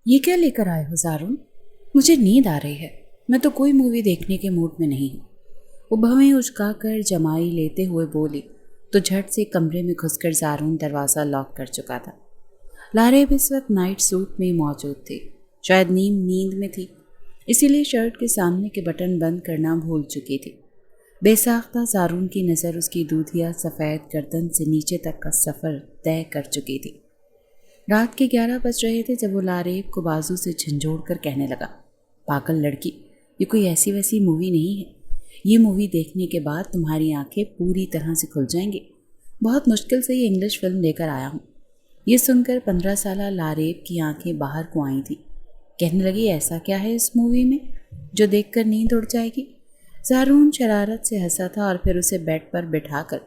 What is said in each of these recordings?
یہ کیا لے کر آئے ہو زارون؟ مجھے نیند آ رہی ہے، میں تو کوئی مووی دیکھنے کے موڈ میں نہیں ہوں۔ وہ بھویں اچکا کر جمائی لیتے ہوئے بولی تو جھٹ سے کمرے میں گھس کر زارون دروازہ لاک کر چکا تھا۔ لارب اس وقت نائٹ سوٹ میں موجود تھی، شاید نیند میں تھی، اسی لیے شرٹ کے سامنے کے بٹن بند کرنا بھول چکی تھی۔ بے ساختہ زارون کی نظر اس کی دودھیا سفید گردن سے نیچے تک کا سفر طے کر چکی تھی۔ رات کے 11 بج رہے تھے جب وہ لاریب کو بازو سے جھنجھوڑ کر کہنے لگا، پاگل لڑکی، یہ کوئی ایسی ویسی مووی نہیں ہے۔ یہ مووی دیکھنے کے بعد تمہاری آنکھیں پوری طرح سے کھل جائیں گی۔ بہت مشکل سے یہ انگلش فلم لے کر آیا ہوں۔ یہ سن کر 15 سالہ لاریب کی آنکھیں باہر کو آئی تھیں۔ کہنے لگی، ایسا کیا ہے اس مووی میں جو دیکھ کر نیند اڑ جائے گی؟ زارون شرارت سے ہنسا تھا اور پھر اسے بیڈ پر بٹھا کر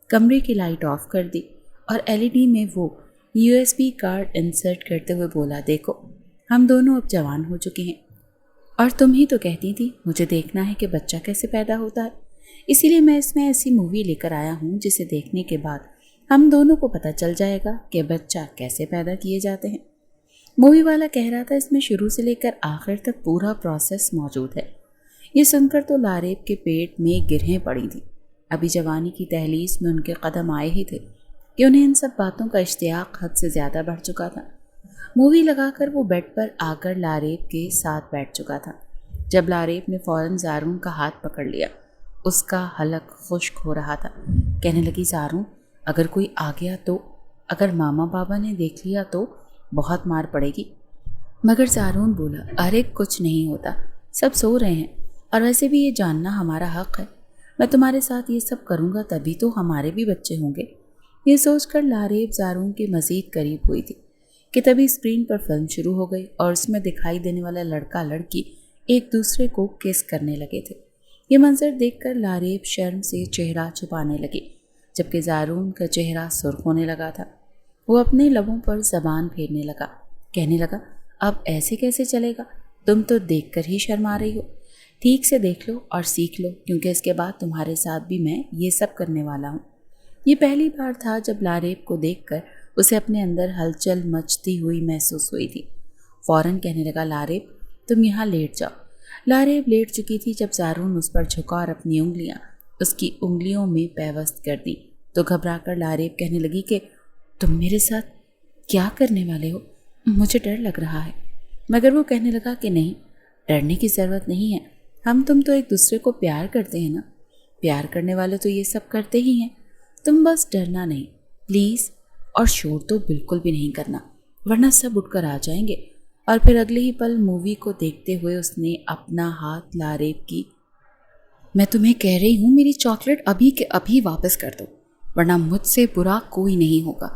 کمرے کی لائٹ آف کر دی اور LED میں وہ USB کارڈ انسرٹ کرتے ہوئے بولا، دیکھو ہم دونوں اب جوان ہو چکے ہیں، اور تم ہی تو کہتی تھی مجھے دیکھنا ہے کہ بچہ کیسے پیدا ہوتا ہے، اسی لیے میں اس میں ایسی مووی لے کر آیا ہوں جسے دیکھنے کے بعد ہم دونوں کو پتہ چل جائے گا کہ بچہ کیسے پیدا کیے جاتے ہیں۔ مووی والا کہہ رہا تھا اس میں شروع سے لے کر آخر تک پورا پروسیس موجود ہے۔ یہ سن کر تو لاریب کے پیٹ میں گرہیں پڑی تھیں۔ ابھی جوانی کی دہلیز میں ان کے قدم آئے ہی تھے کہ انہیں ان سب باتوں کا اشتیاق حد سے زیادہ بڑھ چکا تھا۔ مووی لگا کر وہ بیڈ پر آ کر لاریب کے ساتھ بیٹھ چکا تھا جب لاریب نے فوراً زارون کا ہاتھ پکڑ لیا۔ اس کا حلق خشک ہو رہا تھا۔ کہنے لگی، زارون اگر کوئی آ گیا تو، اگر ماما بابا نے دیکھ لیا تو بہت مار پڑے گی۔ مگر زارون بولا، ارے کچھ نہیں ہوتا، سب سو رہے ہیں، اور ویسے بھی یہ جاننا ہمارا حق ہے۔ میں تمہارے ساتھ یہ سب کروں گا تبھی تو ہمارے بھی بچے ہوں گے۔ یہ سوچ کر لاریب زارون کے مزید قریب ہوئی تھی کہ تبھی اسکرین پر فلم شروع ہو گئی اور اس میں دکھائی دینے والا لڑکا لڑکی ایک دوسرے کو کس کرنے لگے تھے۔ یہ منظر دیکھ کر لاریب شرم سے چہرہ چھپانے لگی، جبکہ زارون کا چہرہ سرخ ہونے لگا تھا۔ وہ اپنے لبوں پر زبان پھیرنے لگا، کہنے لگا، اب ایسے کیسے چلے گا؟ تم تو دیکھ کر ہی شرما رہی ہو۔ ٹھیک سے دیکھ لو اور سیکھ لو، کیونکہ اس کے بعد تمہارے ساتھ بھی میں یہ سب کرنے والا ہوں۔ یہ پہلی بار تھا جب لاریب کو دیکھ کر اسے اپنے اندر ہلچل مچتی ہوئی محسوس ہوئی تھی۔ فوراً کہنے لگا، لاریب تم یہاں لیٹ جاؤ۔ لاریب لیٹ چکی تھی جب زارون اس پر جھکا اور اپنی انگلیاں اس کی انگلیوں میں پیوست کر دی تو گھبرا کر لاریب کہنے لگی کہ تم میرے ساتھ کیا کرنے والے ہو؟ مجھے ڈر لگ رہا ہے۔ مگر وہ کہنے لگا کہ نہیں، ڈرنے کی ضرورت نہیں ہے، ہم تم تو ایک دوسرے کو پیار کرتے ہیں نا، پیار کرنے والے تو یہ سب کرتے ہی ہیں، تم بس ڈرنا نہیں پلیز، اور شور تو بالکل بھی نہیں کرنا ورنہ سب اٹھ کر آ جائیں گے۔ اور پھر اگلے ہی پل مووی کو دیکھتے ہوئے اس نے اپنا ہاتھ لاریب کی، میں تمہیں کہہ رہی ہوں میری چاکلیٹ ابھی کے ابھی واپس کر دو ورنہ مجھ سے برا کوئی نہیں ہوگا۔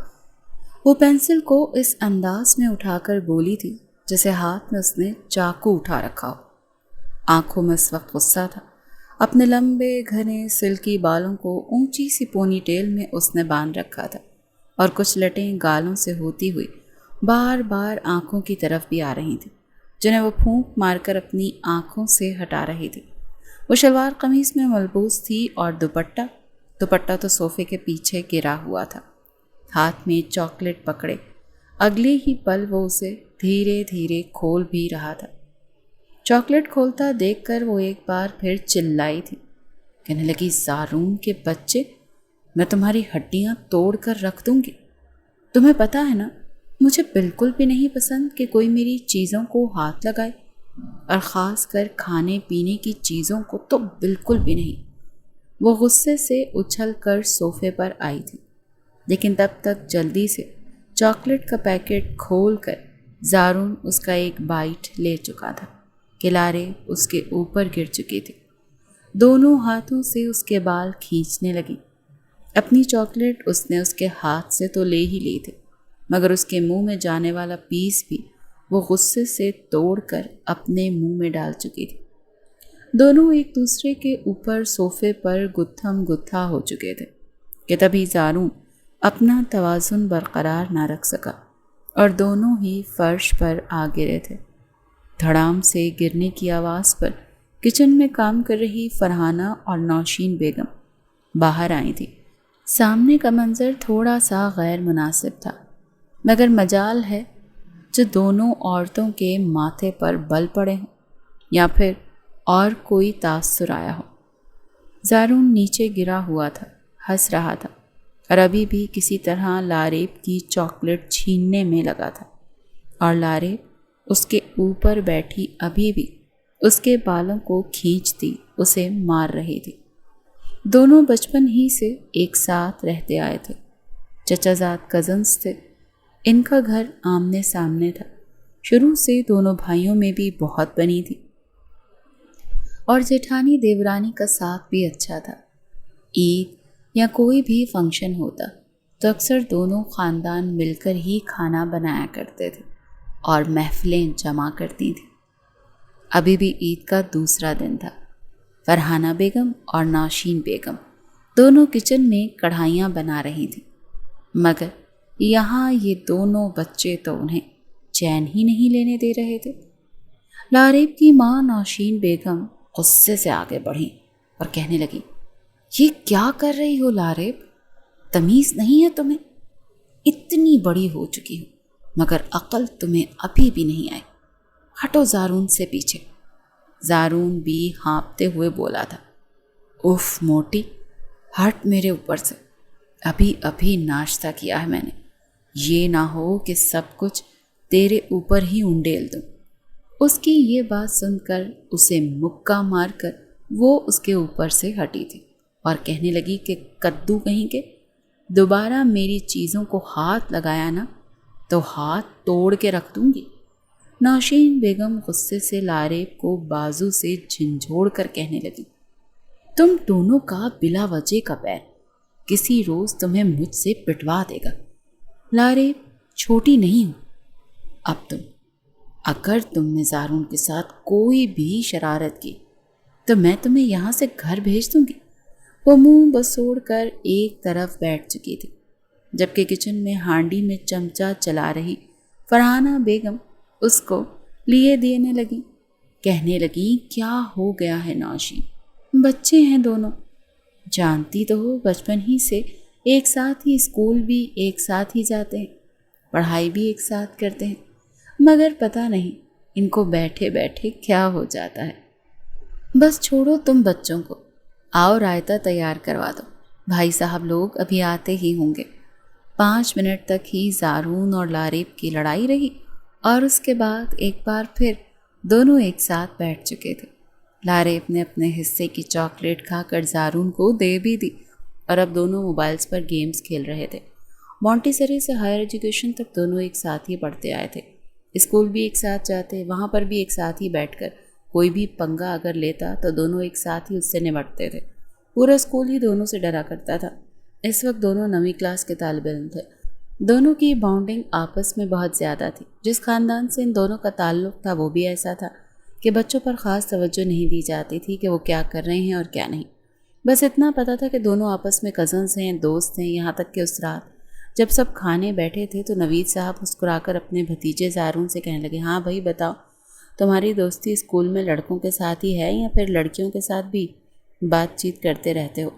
وہ پینسل کو اس انداز میں اٹھا کر بولی تھی جیسے ہاتھ میں اس نے چاقو اٹھا رکھا ہو۔ آنکھوں میں اس وقت غصہ تھا۔ اپنے لمبے گھنے سلکی بالوں کو اونچی سی پونی ٹیل میں اس نے باندھ رکھا تھا اور کچھ لٹیں گالوں سے ہوتی ہوئی بار بار آنکھوں کی طرف بھی آ رہی تھیں، جنہیں وہ پھونک مار کر اپنی آنکھوں سے ہٹا رہی تھی۔ وہ شلوار قمیص میں ملبوس تھی اور دوپٹہ تو صوفے کے پیچھے گرا ہوا تھا۔ ہاتھ میں چاکلیٹ پکڑے اگلے ہی پل وہ اسے دھیرے دھیرے کھول بھی رہا تھا۔ چاکلیٹ کھولتا دیکھ کر وہ ایک بار پھر چلائی تھی، کہنے لگی، زارون کے بچے، میں تمہاری ہڈیاں توڑ کر رکھ دوں گی۔ تمہیں پتہ ہے نا، مجھے بالکل بھی نہیں پسند کہ کوئی میری چیزوں کو ہاتھ لگائے، اور خاص کر کھانے پینے کی چیزوں کو تو بالکل بھی نہیں۔ وہ غصے سے اچھل کر صوفے پر آئی تھی، لیکن تب تک جلدی سے چاکلیٹ کا پیکٹ کھول کر زارون اس کا ایک بائٹ لے چکا تھا کہ لاریب اس کے اوپر گر چکی تھی۔ دونوں ہاتھوں سے اس کے بال کھینچنے لگی۔ اپنی چاکلیٹ اس نے اس کے ہاتھ سے تو لے ہی لی تھی، مگر اس کے منہ میں جانے والا پیس بھی وہ غصے سے توڑ کر اپنے منہ میں ڈال چکی تھی۔ دونوں ایک دوسرے کے اوپر صوفے پر گتھم گتھا ہو چکے تھے کہ تبھی زارون اپنا توازن برقرار نہ رکھ سکا اور دونوں ہی فرش پر آ گرے تھے۔ دھڑام سے گرنے کی آواز پر کچن میں کام کر رہی فرحانہ اور نوشین بیگم باہر آئی تھی۔ سامنے کا منظر تھوڑا سا غیر مناسب تھا، مگر مجال ہے جو دونوں عورتوں کے ماتھے پر بل پڑے ہوں یا پھر اور کوئی تاثر آیا ہو۔ زارون نیچے گرا ہوا تھا، ہنس رہا تھا اور ابھی بھی کسی طرح لاریب کی چاکلیٹ چھیننے میں لگا تھا، اور لاریب اس کے اوپر بیٹھی ابھی بھی اس کے بالوں کو کھینچتی اسے مار رہی تھی۔ دونوں بچپن ہی سے ایک ساتھ رہتے آئے تھے، چچا زاد کزنس تھے، ان کا گھر آمنے سامنے تھا۔ شروع سے دونوں بھائیوں میں بھی بہت بنی تھی اور جیٹھانی دیورانی کا ساتھ بھی اچھا تھا۔ عید یا کوئی بھی فنکشن ہوتا تو اکثر دونوں خاندان مل کر ہی کھانا بنایا کرتے تھے اور محفلیں جمع کرتی تھیں۔ ابھی بھی عید کا دوسرا دن تھا۔ فرحانہ بیگم اور نوشین بیگم دونوں کچن میں کڑھائیاں بنا رہی تھیں، مگر یہاں یہ دونوں بچے تو انہیں چین ہی نہیں لینے دے رہے تھے۔ لاریب کی ماں نوشین بیگم غصے سے آگے بڑھی اور کہنے لگی، یہ کیا کر رہی ہو لاریب؟ تمیز نہیں ہے تمہیں؟ اتنی بڑی ہو چکی ہو مگر عقل تمہیں ابھی بھی نہیں آئی۔ ہٹو زارون سے پیچھے۔ زارون بھی ہانپتے ہوئے بولا تھا، اف موٹی، ہٹ میرے اوپر سے، ابھی ناشتہ کیا ہے میں نے، یہ نہ ہو کہ سب کچھ تیرے اوپر ہی انڈیل دوں۔ اس کی یہ بات سن کر اسے مکہ مار کر وہ اس کے اوپر سے ہٹی تھی اور کہنے لگی کہ کدو کہیں کے، دوبارہ میری چیزوں کو ہاتھ لگایا نا تو ہاتھ توڑ کے رکھ دوں گی۔ نوشین بیگم غصے سے لاریب کو بازو سے جھنجھوڑ کر کہنے لگی، تم دونوں کا بلا وجہ کا پیر کسی روز تمہیں مجھ سے پٹوا دے گا۔ لاریب چھوٹی نہیں ہوں اب تم، اگر تم نے زارون کے ساتھ کوئی بھی شرارت کی تو میں تمہیں یہاں سے گھر بھیج دوں گی۔ وہ منہ بسوڑ کر ایک طرف بیٹھ چکی تھی، جبکہ کچن میں ہانڈی میں چمچہ چلا رہی فرحانہ بیگم اس کو لیے دینے لگی۔ کہنے لگی، کیا ہو گیا ہے نوشین؟ بچے ہیں دونوں، جانتی تو ہو بچپن ہی سے ایک ساتھ ہی اسکول بھی ایک ساتھ ہی جاتے ہیں، پڑھائی بھی ایک ساتھ کرتے ہیں، مگر پتہ نہیں ان کو بیٹھے بیٹھے کیا ہو جاتا ہے۔ بس چھوڑو تم بچوں کو، آؤ رائتہ تیار کروا دو، بھائی صاحب لوگ ابھی آتے ہی ہوں گے۔ 5 منٹ تک ہی زارون اور لاریب کی لڑائی رہی اور اس کے بعد ایک بار پھر دونوں ایک ساتھ بیٹھ چکے تھے۔ لاریب نے اپنے حصے کی چاکلیٹ کھا کر زارون کو دے بھی دی اور اب دونوں موبائلز پر گیمز کھیل رہے تھے۔ مونٹیسری سے ہائر ایجوکیشن تک دونوں ایک ساتھ ہی پڑھتے آئے تھے، اسکول بھی ایک ساتھ جاتے، وہاں پر بھی ایک ساتھ ہی بیٹھ کر کوئی بھی پنگا اگر لیتا تو دونوں ایک ساتھ ہی اس سے نمٹتے تھے۔ پورا اسکول ہی دونوں سے ڈرا کرتا تھا۔ اس وقت دونوں 9ویں کلاس کے طالب علم تھے۔ دونوں کی بانڈنگ آپس میں بہت زیادہ تھی۔ جس خاندان سے ان دونوں کا تعلق تھا وہ بھی ایسا تھا کہ بچوں پر خاص توجہ نہیں دی جاتی تھی کہ وہ کیا کر رہے ہیں اور کیا نہیں۔ بس اتنا پتہ تھا کہ دونوں آپس میں کزنز ہیں، دوست ہیں، یہاں تک کہ اس رات جب سب کھانے بیٹھے تھے تو نوید صاحب مسکرا کر اپنے بھتیجے زارون سے کہنے لگے، ہاں بھائی بتاؤ، تمہاری دوستی اسکول میں لڑکوں کے ساتھ ہی ہے یا پھر لڑکیوں کے ساتھ بھی بات چیت کرتے رہتے ہو؟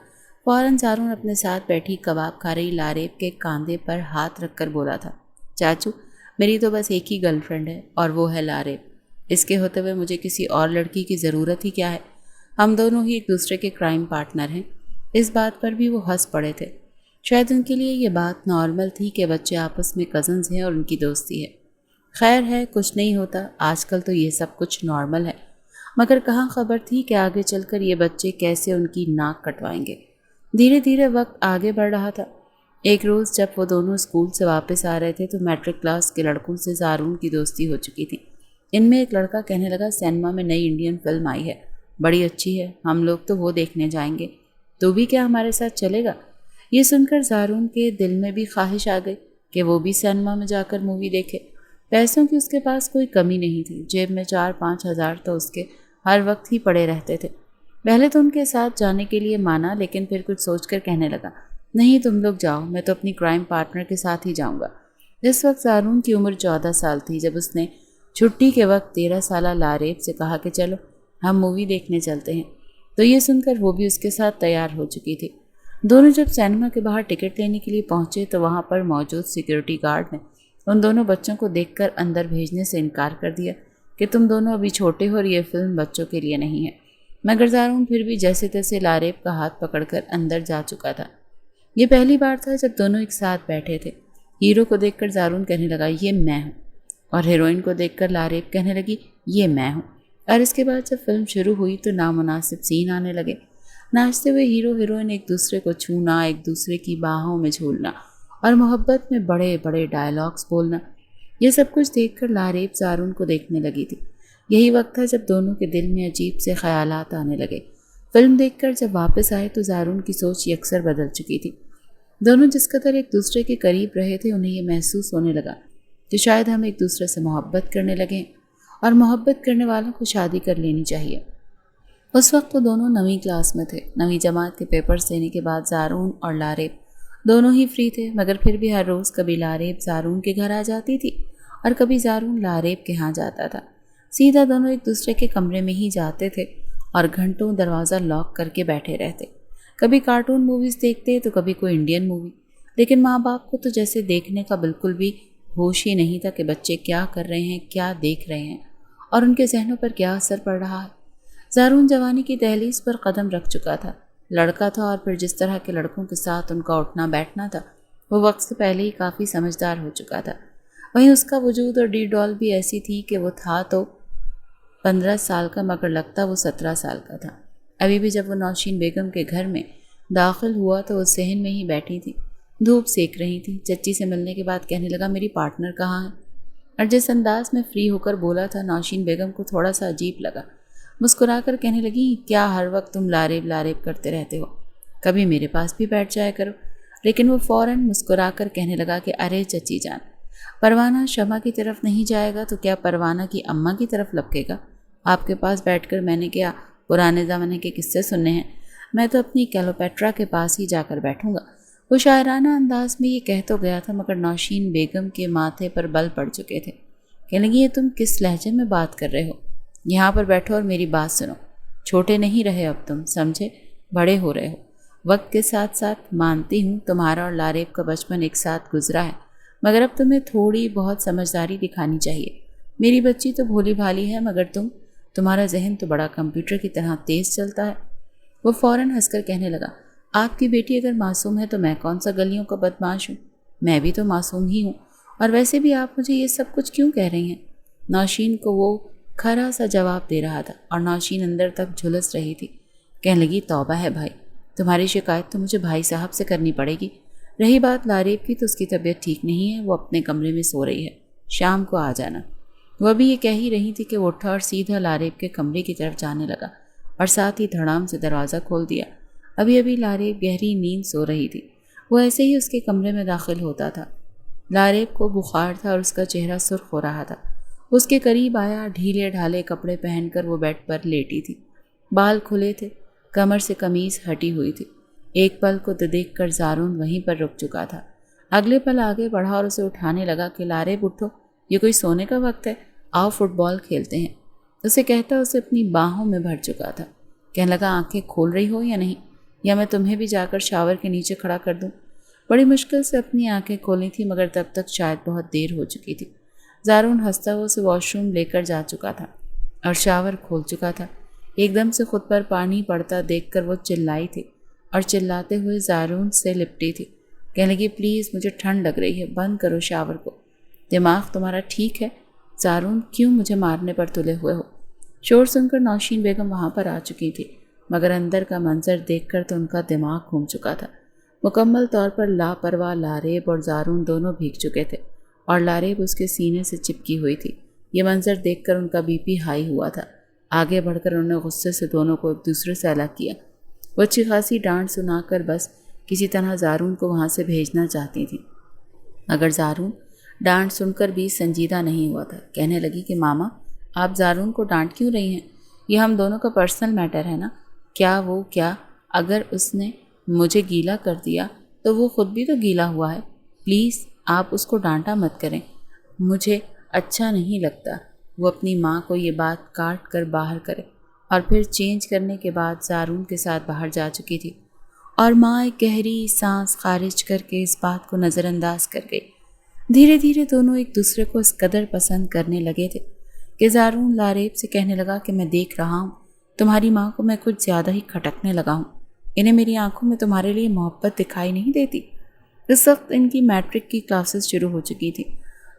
فوراً زارون اپنے ساتھ بیٹھی کباب کھا رہی لاریب کے کاندھے پر ہاتھ رکھ کر بولا تھا، چاچو میری تو بس ایک ہی گرل فرینڈ ہے اور وہ ہے لاریب، اس کے ہوتے ہوئے مجھے کسی اور لڑکی کی ضرورت ہی کیا ہے؟ ہم دونوں ہی ایک دوسرے کے کرائم پارٹنر ہیں۔ اس بات پر بھی وہ ہنس پڑے تھے۔ شاید ان کے لیے یہ بات نارمل تھی کہ بچے آپس میں کزنز ہیں اور ان کی دوستی ہے۔ خیر ہے، کچھ نہیں ہوتا، آج کل تو یہ سب کچھ نارمل ہے، مگر کہاں خبر تھی کہ آگے چل کر یہ بچے کیسے ان کی ناک کٹوائیں گے۔ دھیرے دھیرے وقت آگے بڑھ رہا تھا۔ ایک روز جب وہ دونوں اسکول سے واپس آ رہے تھے تو میٹرک کلاس کے لڑکوں سے زارون کی دوستی ہو چکی تھی۔ ان میں ایک لڑکا کہنے لگا، سینما میں نئی انڈین فلم آئی ہے، بڑی اچھی ہے، ہم لوگ تو وہ دیکھنے جائیں گے، تو بھی کیا ہمارے ساتھ چلے گا؟ یہ سن کر زارون کے دل میں بھی خواہش آ گئی کہ وہ بھی سینما میں جا کر مووی دیکھے۔ پیسوں کی اس کے پاس کوئی کمی نہیں تھی، جیب میں 4-5 ہزار تو اس کے ہر وقت ہی پڑے رہتے تھے۔ پہلے تو ان کے ساتھ جانے کے لیے مانا، لیکن پھر کچھ سوچ کر کہنے لگا، نہیں تم لوگ جاؤ، میں تو اپنی کرائم پارٹنر کے ساتھ ہی جاؤں گا۔ اس وقت زارون کی عمر 14 سال تھی جب اس نے چھٹی کے وقت 13 سالہ لاریب سے کہا کہ چلو ہم مووی دیکھنے چلتے ہیں، تو یہ سن کر وہ بھی اس کے ساتھ تیار ہو چکی تھی۔ دونوں جب سینما کے باہر ٹکٹ لینے کے لیے پہنچے تو وہاں پر موجود سیکیورٹی گارڈ نے ان دونوں بچوں کو دیکھ کر اندر بھیجنے سے انکار کر دیا کہ تم دونوں ابھی چھوٹے ہو اور یہ فلم بچوں کے لیے نہیں ہے، مگر زارون پھر بھی جیسے تیسے لاریب کا ہاتھ پکڑ کر اندر جا چکا تھا۔ یہ پہلی بار تھا جب دونوں ایک ساتھ بیٹھے تھے۔ ہیرو کو دیکھ کر زارون کہنے لگا یہ میں ہوں، اور ہیروئن کو دیکھ کر لاریب کہنے لگی یہ میں ہوں، اور اس کے بعد جب فلم شروع ہوئی تو نامناسب سین آنے لگے۔ ناچتے ہوئے ہیرو ہیروئن ایک دوسرے کو چھونا، ایک دوسرے کی باہوں میں جھولنا اور محبت میں بڑے بڑے ڈائلاگز بولنا، یہ سب کچھ دیکھ کر لاریب زارون کو دیکھنے لگی تھی۔ یہی وقت تھا جب دونوں کے دل میں عجیب سے خیالات آنے لگے۔ فلم دیکھ کر جب واپس آئے تو زارون کی سوچ یکسر بدل چکی تھی۔ دونوں جس قدر ایک دوسرے کے قریب رہے تھے انہیں یہ محسوس ہونے لگا کہ شاید ہم ایک دوسرے سے محبت کرنے لگے اور محبت کرنے والوں کو شادی کر لینی چاہیے۔ اس وقت وہ دونوں 9ویں کلاس میں تھے۔ 9ویں جماعت کے پیپرز دینے کے بعد زارون اور لاریب دونوں ہی فری تھے، مگر پھر بھی ہر روز کبھی لاریب زارون کے گھر آ جاتی تھی اور کبھی زارون لاریب کے ہاں جاتا تھا۔ سیدھا دونوں ایک دوسرے کے کمرے میں ہی جاتے تھے اور گھنٹوں دروازہ لاک کر کے بیٹھے رہتے۔ کبھی کارٹون موویز دیکھتے تو کبھی کوئی انڈین مووی، لیکن ماں باپ کو تو جیسے دیکھنے کا بالکل بھی ہوش ہی نہیں تھا کہ بچے کیا کر رہے ہیں، کیا دیکھ رہے ہیں اور ان کے ذہنوں پر کیا اثر پڑ رہا ہے۔ زارون جوانی کی دہلیز پر قدم رکھ چکا تھا، لڑکا تھا اور پھر جس طرح کے لڑکوں کے ساتھ ان کا اٹھنا بیٹھنا تھا وہ وقت سے پہلے ہی کافی سمجھدار ہو چکا تھا۔ وہیں اس کا وجود اور ڈی ڈال بھی ایسی تھی کہ وہ تھا تو 15 سال کا مگر لگتا وہ 17 سال کا تھا۔ ابھی بھی جب وہ نوشین بیگم کے گھر میں داخل ہوا تو وہ صحن میں ہی بیٹھی تھی، دھوپ سیک رہی تھی۔ چچی سے ملنے کے بعد کہنے لگا میری پارٹنر کہاں ہے؟ اور جس انداز میں فری ہو کر بولا تھا نوشین بیگم کو تھوڑا سا عجیب لگا۔ مسکرا کر کہنے لگی کیا ہر وقت تم لاریب لاریب کرتے رہتے ہو؟ کبھی میرے پاس بھی بیٹھ جایا کرو۔ لیکن وہ فوراً مسکرا کر کہنے لگا کہ ارے چچی جان، پروانہ شمع کی طرف نہیں جائے گا تو کیا پروانہ کی اماں کی طرف لپکے گا؟ آپ کے پاس بیٹھ کر میں نے کیا پرانے زمانے کے قصے سننے ہیں؟ میں تو اپنی کیلوپیٹرا کے پاس ہی جا کر بیٹھوں گا۔ وہ شاعرانہ انداز میں یہ کہہ تو گیا تھا مگر نوشین بیگم کے ماتھے پر بل پڑ چکے تھے۔ کہنے لگی یہ تم کس لہجے میں بات کر رہے ہو؟ یہاں پر بیٹھو اور میری بات سنو۔ چھوٹے نہیں رہے اب تم، سمجھے؟ بڑے ہو رہے ہو۔ وقت کے ساتھ ساتھ مانتی ہوں تمہارا اور لاریب کا بچپن ایک ساتھ گزرا ہے، مگر اب تمہیں تھوڑی بہت سمجھداری دکھانی چاہیے۔ میری بچی تو بھولی بھالی ہے مگر تمہارا ذہن تو بڑا کمپیوٹر کی طرح تیز چلتا ہے۔ وہ فوراً ہنس کر کہنے لگا آپ کی بیٹی اگر معصوم ہے تو میں کون سا گلیوں کا بدمعاش ہوں؟ میں بھی تو معصوم ہی ہوں، اور ویسے بھی آپ مجھے یہ سب کچھ کیوں کہہ رہی ہیں؟ نوشین کو وہ کھرا سا جواب دے رہا تھا اور نوشین اندر تک جھلس رہی تھی۔ کہنے لگی توبہ ہے بھائی، تمہاری شکایت تو مجھے بھائی صاحب سے کرنی پڑے گی۔ رہی بات لاریب کی تو اس کی طبیعت ٹھیک نہیں ہے، وہ اپنے کمرے میں سو رہی ہے، شام کو آ جانا۔ وہ ابھی یہ کہہ ہی رہی تھی کہ وہ اٹھا اور سیدھا لاریب کے کمرے کی طرف جانے لگا اور ساتھ ہی دھڑام سے دروازہ کھول دیا۔ ابھی لاریب گہری نیند سو رہی تھی۔ وہ ایسے ہی اس کے کمرے میں داخل ہوتا تھا۔ لاریب کو بخار تھا اور اس کا چہرہ سرخ ہو رہا تھا۔ اس کے قریب آیا، ڈھیلے ڈھالے کپڑے پہن کر وہ بیڈ پر لیٹی تھی، بال کھلے تھے، کمر سے قمیض ہٹی ہوئی تھی۔ ایک پل کو دیکھ کر زارون وہیں پر رک چکا تھا۔ اگلے پل آگے بڑھا اور اسے اٹھانے لگا کہ لاریب اٹھو، یہ کوئی سونے کا وقت ہے، آؤ فٹ بال کھیلتے ہیں۔ اسے کہتا اسے اپنی باہوں میں بھر چکا تھا۔ کہنے لگا آنکھیں کھول رہی ہو یا نہیں، یا میں تمہیں بھی جا کر شاور کے نیچے کھڑا کر دوں؟ بڑی مشکل سے اپنی آنکھیں کھولی تھی مگر تب تک شاید بہت دیر ہو چکی تھی۔ زارون ہنستا ہوا اسے واش روم لے کر جا چکا تھا اور شاور کھول چکا تھا۔ ایک دم سے خود پر پانی پڑتا دیکھ کر وہ چلائی تھی اور چلاتے ہوئے زارون سے لپٹی تھی۔ کہنے لگی پلیز مجھے ٹھنڈ لگ رہی ہے، بند کرو شاور کو۔ دماغ تمہارا ٹھیک ہے زارون، کیوں مجھے مارنے پر تلے ہوئے ہو؟ شور سن کر نوشین بیگم وہاں پر آ چکی تھی مگر اندر کا منظر دیکھ کر تو ان کا دماغ گھوم چکا تھا۔ مکمل طور پر لاپرواہ لاریب اور زارون دونوں بھیگ چکے تھے اور لاریب اس کے سینے سے چپکی ہوئی تھی۔ یہ منظر دیکھ کر ان کا بی پی ہائی ہوا تھا۔ آگے بڑھ کر انہوں نے غصے سے دونوں کو ایک دوسرے سے الگ کیا۔ وہ اچھی خاصی ڈانٹ سنا کر بس کسی طرح زارون کو وہاں سے بھیجنا چاہتی تھی، مگر زارون ڈانٹ سن کر بھی سنجیدہ نہیں ہوا تھا۔ کہنے لگی کہ ماما آپ زارون کو ڈانٹ کیوں رہی ہیں؟ یہ ہم دونوں کا پرسنل میٹر ہے نا۔ کیا اگر اس نے مجھے گیلا کر دیا تو وہ خود بھی تو گیلا ہوا ہے۔ پلیز آپ اس کو ڈانٹا مت کریں، مجھے اچھا نہیں لگتا۔ وہ اپنی ماں کو یہ بات کاٹ کر باہر کرے اور پھر چینج کرنے کے بعد زارون کے ساتھ باہر جا چکی تھی اور ماں ایک گہری سانس خارج کر کے اس بات کو نظر انداز کر گئی۔ دھیرے دھیرے دونوں ایک دوسرے کو اس قدر پسند کرنے لگے تھے کہ زارون لاریب سے کہنے لگا کہ میں دیکھ رہا ہوں تمہاری ماں کو میں کچھ زیادہ ہی کھٹکنے لگا ہوں، انہیں میری آنکھوں میں تمہارے لیے محبت دکھائی نہیں دیتی۔ اس وقت ان کی میٹرک کی کلاسز شروع ہو چکی تھی،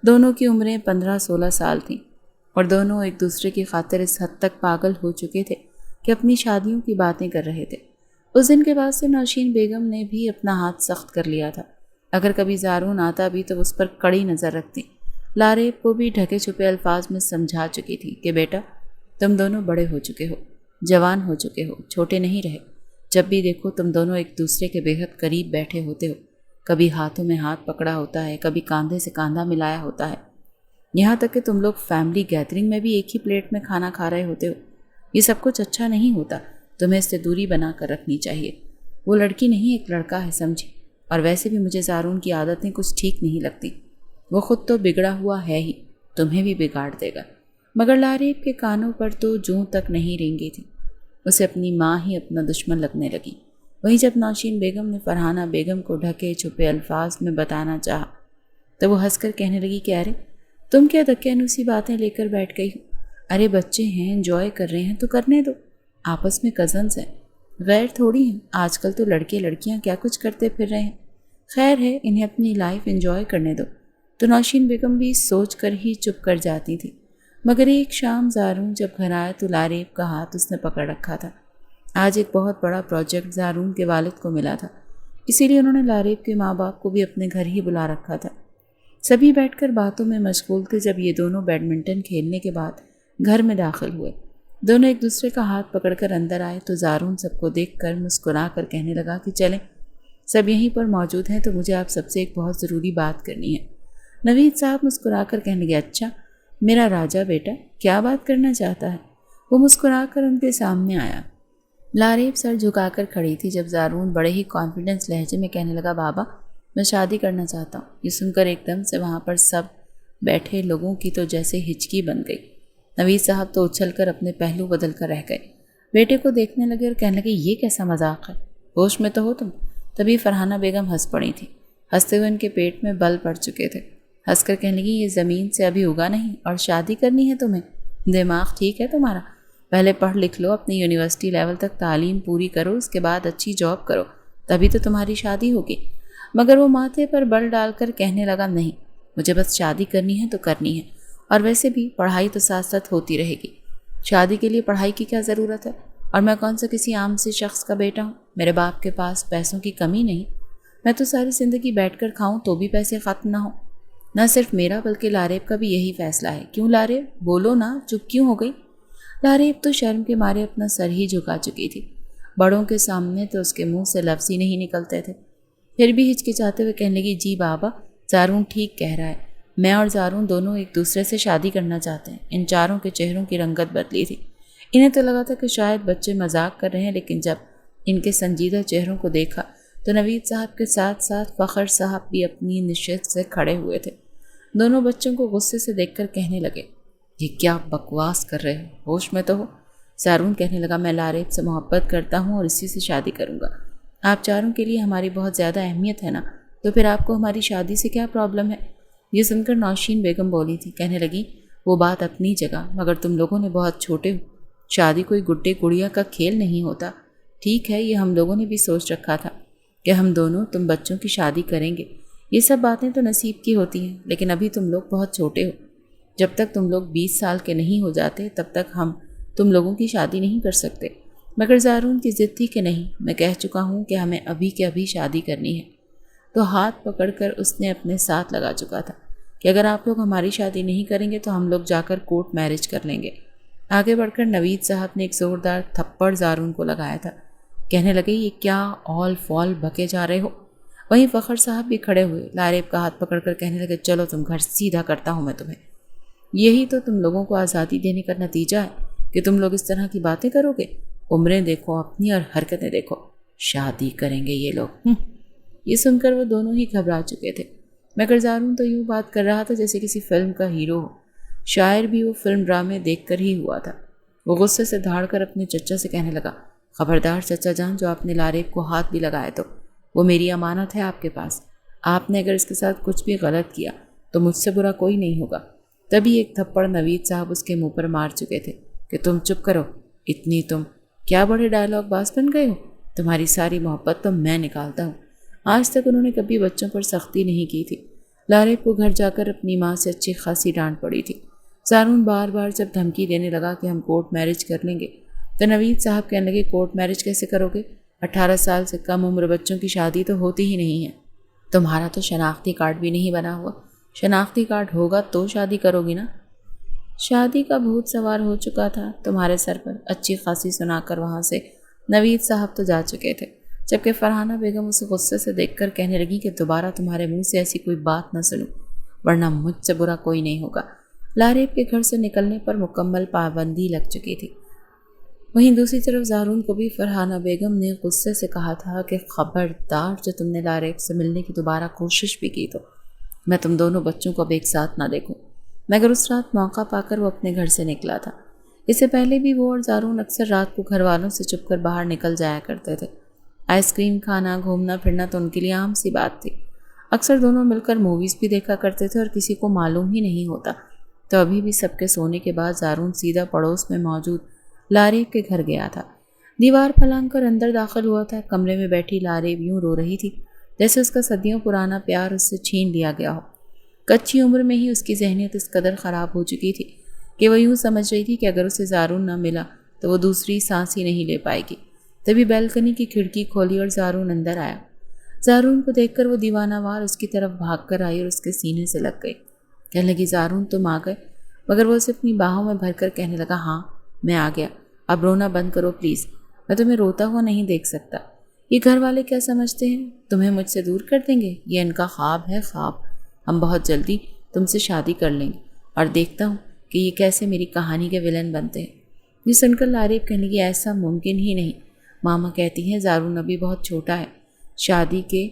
دونوں کی عمریں 15-16 سال تھیں اور دونوں ایک دوسرے کی خاطر اس حد تک پاگل ہو چکے تھے کہ اپنی شادیوں کی باتیں کر رہے تھے۔ اس دن کے بعد سے نوشین بیگم نے بھی اپنا ہاتھ سخت کر لیا تھا، اگر کبھی زارون آتا بھی تو اس پر کڑی نظر رکھتی۔ لاریب کو بھی ڈھکے چھپے الفاظ میں سمجھا چکی تھی کہ بیٹا تم دونوں بڑے ہو چکے ہو، جوان ہو چکے ہو، چھوٹے نہیں رہے۔ جب بھی دیکھو تم دونوں ایک دوسرے کے بے حد قریب بیٹھے ہوتے ہو، کبھی ہاتھوں میں ہاتھ پکڑا ہوتا ہے، کبھی کاندھے سے کاندھا ملایا ہوتا ہے، یہاں تک کہ تم لوگ فیملی گیدرنگ میں بھی ایک ہی پلیٹ میں کھانا کھا رہے ہوتے ہو۔ یہ سب کچھ اچھا نہیں ہوتا، تمہیں اس سے دوری بنا کر رکھنی چاہیے۔ وہ لڑکی نہیں ایک لڑکا ہے، سمجھی؟ اور ویسے بھی مجھے زارون کی عادتیں کچھ ٹھیک نہیں لگتی، وہ خود تو بگڑا ہوا ہے ہی، تمہیں بھی بگاڑ دے گا۔ مگر لاریب کے کانوں پر تو جوں تک نہیں رینگی تھی، اسے اپنی ماں ہی اپنا دشمن لگنے لگی۔ وہیں جب نوشین بیگم نے فرحانہ بیگم کو ڈھکے چھپے الفاظ میں بتانا چاہا تو وہ ہنس کر کہنے لگی کہ ارے تم کیا دقیانوسی باتیں لے کر بیٹھ گئی ہو؟ ارے بچے ہیں، انجوائے کر رہے ہیں تو کرنے دو، آپس میں کزنز ہیں، غیر تھوڑی ہیں۔ آج کل تو لڑکے لڑکیاں کیا کچھ کرتے پھر رہے ہیں، خیر ہے انہیں اپنی لائف انجوائے کرنے دو۔ تو نوشین بیگم بھی سوچ کر ہی چپ کر جاتی تھی۔ مگر ایک شام زارون جب گھر آیا تو لاریب کا ہاتھ اس نے پکڑ رکھا تھا۔ آج ایک بہت بڑا پروجیکٹ زارون کے والد کو ملا تھا، اسی لیے انہوں نے لاریب کے ماں باپ کو بھی اپنے گھر ہی بلا رکھا تھا۔ سبھی بیٹھ کر باتوں میں مشغول تھے جب یہ دونوں بیڈمنٹن کھیلنے کے بعد گھر میں داخل ہوئے۔ دونوں ایک دوسرے کا ہاتھ پکڑ کر اندر آئے تو زارون سب کو دیکھ کر مسکرا کر کہنے لگا کہ چلیں، سب یہیں پر موجود ہیں تو مجھے آپ سب سے ایک بہت ضروری بات کرنی ہے۔ نوید صاحب مسکرا کر کہنے لگے اچھا میرا راجہ بیٹا کیا بات کرنا چاہتا ہے؟ وہ مسکرا کر ان کے سامنے آیا۔ لاریب سر جھکا کر کھڑی تھی جب زارون بڑے ہی کانفیڈنس لہجے میں کہنے لگا بابا میں شادی کرنا چاہتا ہوں۔ یہ سن کر ایک دم سے وہاں پر سب بیٹھے لوگوں کی تو جیسے ہچکی بن گئی۔ نوید صاحب تو اچھل کر اپنے پہلو بدل کر رہ گئے، بیٹے کو دیکھنے لگے اور کہنے لگے یہ کیسا مذاق ہے، ہوش میں تو ہو تم؟ تبھی فرحانہ بیگم ہنس پڑی تھی، ہنستے ہوئے ان کے پیٹ میں بل پڑ چکے تھے۔ ہنس کر کہنے لگی یہ زمین سے ابھی اگا نہیں اور شادی کرنی ہے تمہیں؟ دماغ ٹھیک ہے تمہارا؟ پہلے پڑھ لکھ لو، اپنی یونیورسٹی لیول تک تعلیم پوری کرو، اس کے بعد اچھی جاب کرو، تبھی تو تمہاری شادی ہوگی۔ مگر وہ ماتھے پر بل ڈال کر کہنے لگا نہیں، مجھے بس شادی کرنی ہے تو کرنی ہے، اور ویسے بھی پڑھائی تو ساتھ ساتھ ہوتی رہے گی۔ شادی کے لیے پڑھائی کی کیا ضرورت ہے؟ اور میں کون سا کسی عام سے شخص کا بیٹا ہوں؟ میرے باپ کے پاس پیسوں کی کمی نہیں، میں تو ساری زندگی بیٹھ کر کھاؤں تو بھی پیسے ختم نہ ہوں۔ نہ صرف میرا بلکہ لاریب کا بھی یہی فیصلہ ہے۔ کیوں لاریب بولو نا، چپ کیوں ہو گئی؟ لاریب تو شرم کے مارے اپنا سر ہی جھکا چکی تھی، بڑوں کے سامنے تو اس کے منہ سے لفظ ہی نہیں نکلتے تھے۔ پھر بھی ہچکچاتے ہوئے کہنے لگی جی بابا زارون ٹھیک کہہ رہا ہے، میں اور زارون دونوں ایک دوسرے سے شادی کرنا چاہتے ہیں۔ ان چاروں کے چہروں کی رنگت بدلی تھی، انہیں تو لگا تھا کہ شاید بچے مذاق کر رہے ہیں، لیکن جب ان کے سنجیدہ چہروں کو دیکھا تو نوید صاحب کے ساتھ ساتھ فخر صاحب بھی اپنی نشست سے کھڑے ہوئے تھے۔ دونوں بچوں کو غصے سے دیکھ کر کہنے لگے یہ کیا بکواس کر رہے ہو، ہوش میں تو ہو؟ زارون کہنے لگا میں لاریب سے محبت کرتا ہوں اور اسی سے شادی کروں گا۔ آپ چاروں کے لیے ہماری بہت زیادہ اہمیت ہے نا، تو پھر آپ کو ہماری شادی سے کیا پرابلم ہے؟ یہ سن کر نوشین بیگم بولی تھی، کہنے لگی وہ بات اپنی جگہ، مگر تم لوگوں نے بہت چھوٹے ہو، شادی کوئی گڈے گڑیا کا کھیل نہیں ہوتا۔ ٹھیک ہے یہ ہم لوگوں نے بھی سوچ رکھا تھا کہ ہم دونوں تم بچوں کی شادی کریں گے، یہ سب باتیں تو نصیب کی ہوتی ہیں، لیکن ابھی تم لوگ بہت چھوٹے ہو، جب تک تم لوگ 20 سال کے نہیں ہو جاتے تب تک ہم تم لوگوں کی شادی نہیں کر سکتے۔ مگر زارون کی ضد تھی کہ نہیں، میں کہہ چکا ہوں کہ ہمیں ابھی کے ابھی شادی کرنی ہے۔ تو ہاتھ پکڑ کر اس نے اپنے ساتھ لگا چکا تھا کہ اگر آپ لوگ ہماری شادی نہیں کریں گے تو ہم لوگ جا کر کورٹ میرج کر لیں گے۔ آگے بڑھ کر نوید صاحب نے ایک زوردار تھپڑ زارون کو لگایا تھا، کہنے لگے یہ کیا آل فال بکے جا رہے ہو؟ وہیں فخر صاحب بھی کھڑے ہوئے، لاریب کا ہاتھ پکڑ کر کہنے لگے چلو تم گھر، سیدھا کرتا ہوں میں تمہیں۔ یہی تو تم لوگوں کو آزادی دینے کا نتیجہ ہے کہ تم لوگ اس طرح کی باتیں کرو گے؟ عمریں دیکھو اپنی اور حرکتیں دیکھو، شادی کریں گے یہ لوگ۔ یہ سن کر وہ دونوں ہی گھبرا چکے تھے، مگر زارون تو یوں بات کر رہا تھا جیسے کسی فلم کا ہیرو ہو، شاعر بھی وہ فلم ڈرامے دیکھ کر ہی ہوا تھا۔ وہ غصے سے دھاڑ کر اپنے چچا سے کہنے لگا خبردار چچا جان، جو آپ نے لاریب کو ہاتھ بھی لگایا تو وہ میری امانت ہے آپ کے پاس، آپ نے اگر اس کے ساتھ کچھ بھی غلط کیا تو مجھ سے برا کوئی نہیں ہوگا۔ تبھی ایک تھپڑ نوید صاحب اس کے منہ پر مار چکے تھے کہ تم چپ کرو، اتنی تم کیا بڑے ڈائلاگ باز بن گئے ہو، تمہاری ساری محبت تو میں نکالتا ہوں۔ آج تک انہوں نے کبھی بچوں پر سختی نہیں کی تھی۔ لاریب کو گھر جا کر اپنی ماں سے اچھی خاصی ڈانٹ پڑی تھی۔ زارون بار بار جب دھمکی دینے لگا کہ ہم کورٹ میرج کر لیں گے تو نوید صاحب کہنے لگے کورٹ میرج کیسے کرو گے؟ 18 سال سے کم عمر بچوں کی شادی تو ہوتی ہی نہیں ہے۔ تمہارا تو شناختی کارڈ بھی نہیں بنا ہوا، شناختی کارڈ ہوگا تو شادی کرو گی نا؟ شادی کا بھوت سوار ہو چکا تھا تمہارے سر پر، اچھی خاصی سنا کر وہاں سے نوید صاحب تو جا چکے تھے، جبکہ فرحانہ بیگم اسے غصے سے دیکھ کر کہنے لگی کہ دوبارہ تمہارے منہ سے ایسی کوئی بات نہ سنوں، ورنہ مجھ سے برا کوئی نہیں ہوگا۔ لاریب کے گھر سے نکلنے پر مکمل پابندی لگ چکی تھی۔ وہیں دوسری طرف زارون کو بھی فرحانہ بیگم نے غصے سے کہا تھا کہ خبردار جو تم نے لاریب سے ملنے کی دوبارہ کوشش بھی کی تو میں تم دونوں بچوں کو اب ایک ساتھ نہ دیکھوں۔ مگر اس رات موقع پا کر وہ اپنے گھر سے نکلا تھا۔ اس سے پہلے بھی وہ اور زارون اکثر رات کو گھر والوں سے چھپ کر باہر نکل جایا کرتے تھے۔ آئس کریم کھانا، گھومنا پھرنا تو ان کے لیے عام سی بات تھی۔ اکثر دونوں مل کر موویز بھی دیکھا کرتے تھے اور کسی کو معلوم ہی نہیں ہوتا۔ تو ابھی بھی سب کے سونے کے بعد زارون سیدھا پڑوس میں موجود لاریب کے گھر گیا تھا۔ دیوار پھلانگ کر اندر داخل ہوا تھا۔ کمرے میں بیٹھی لاریب یوں رو رہی تھی جیسے اس کا صدیوں پرانا پیار اس سے چھین لیا گیا ہو۔ کچی عمر میں ہی اس کی ذہنیت اس قدر خراب ہو چکی تھی کہ وہ یوں سمجھ رہی تھی کہ اگر اسے زارون نہ ملا تو وہ دوسری سانس ہی نہیں لے پائے گی۔ تبھی بیلکنی کی کھڑکی کھولی اور زارون اندر آیا۔ زارون کو دیکھ کر وہ دیوانہ وار اس کی طرف بھاگ کر آئی اور اس کے سینے سے لگ گئی۔ کہنے لگی زارون تم آ گئے؟ مگر وہ اسے اپنی باہوں میں بھر کر کہنے لگا ہاں میں آ گیا، اب رونا بند کرو پلیز، میں تمہیں روتا ہوا نہیں دیکھ سکتا۔ یہ گھر والے کیا سمجھتے ہیں تمہیں مجھ سے دور کر دیں گے؟ یہ ان کا خواب ہے، خواب۔ ہم بہت جلدی تم سے شادی کر لیں گے اور دیکھتا ہوں کہ یہ کیسے میری کہانی کے ولن بنتے ہیں۔ یہ سن کر لاریب کہنے لگی ایسا ممکن ہی نہیں، ماما کہتی ہیں زارون ابھی بہت چھوٹا ہے، شادی کے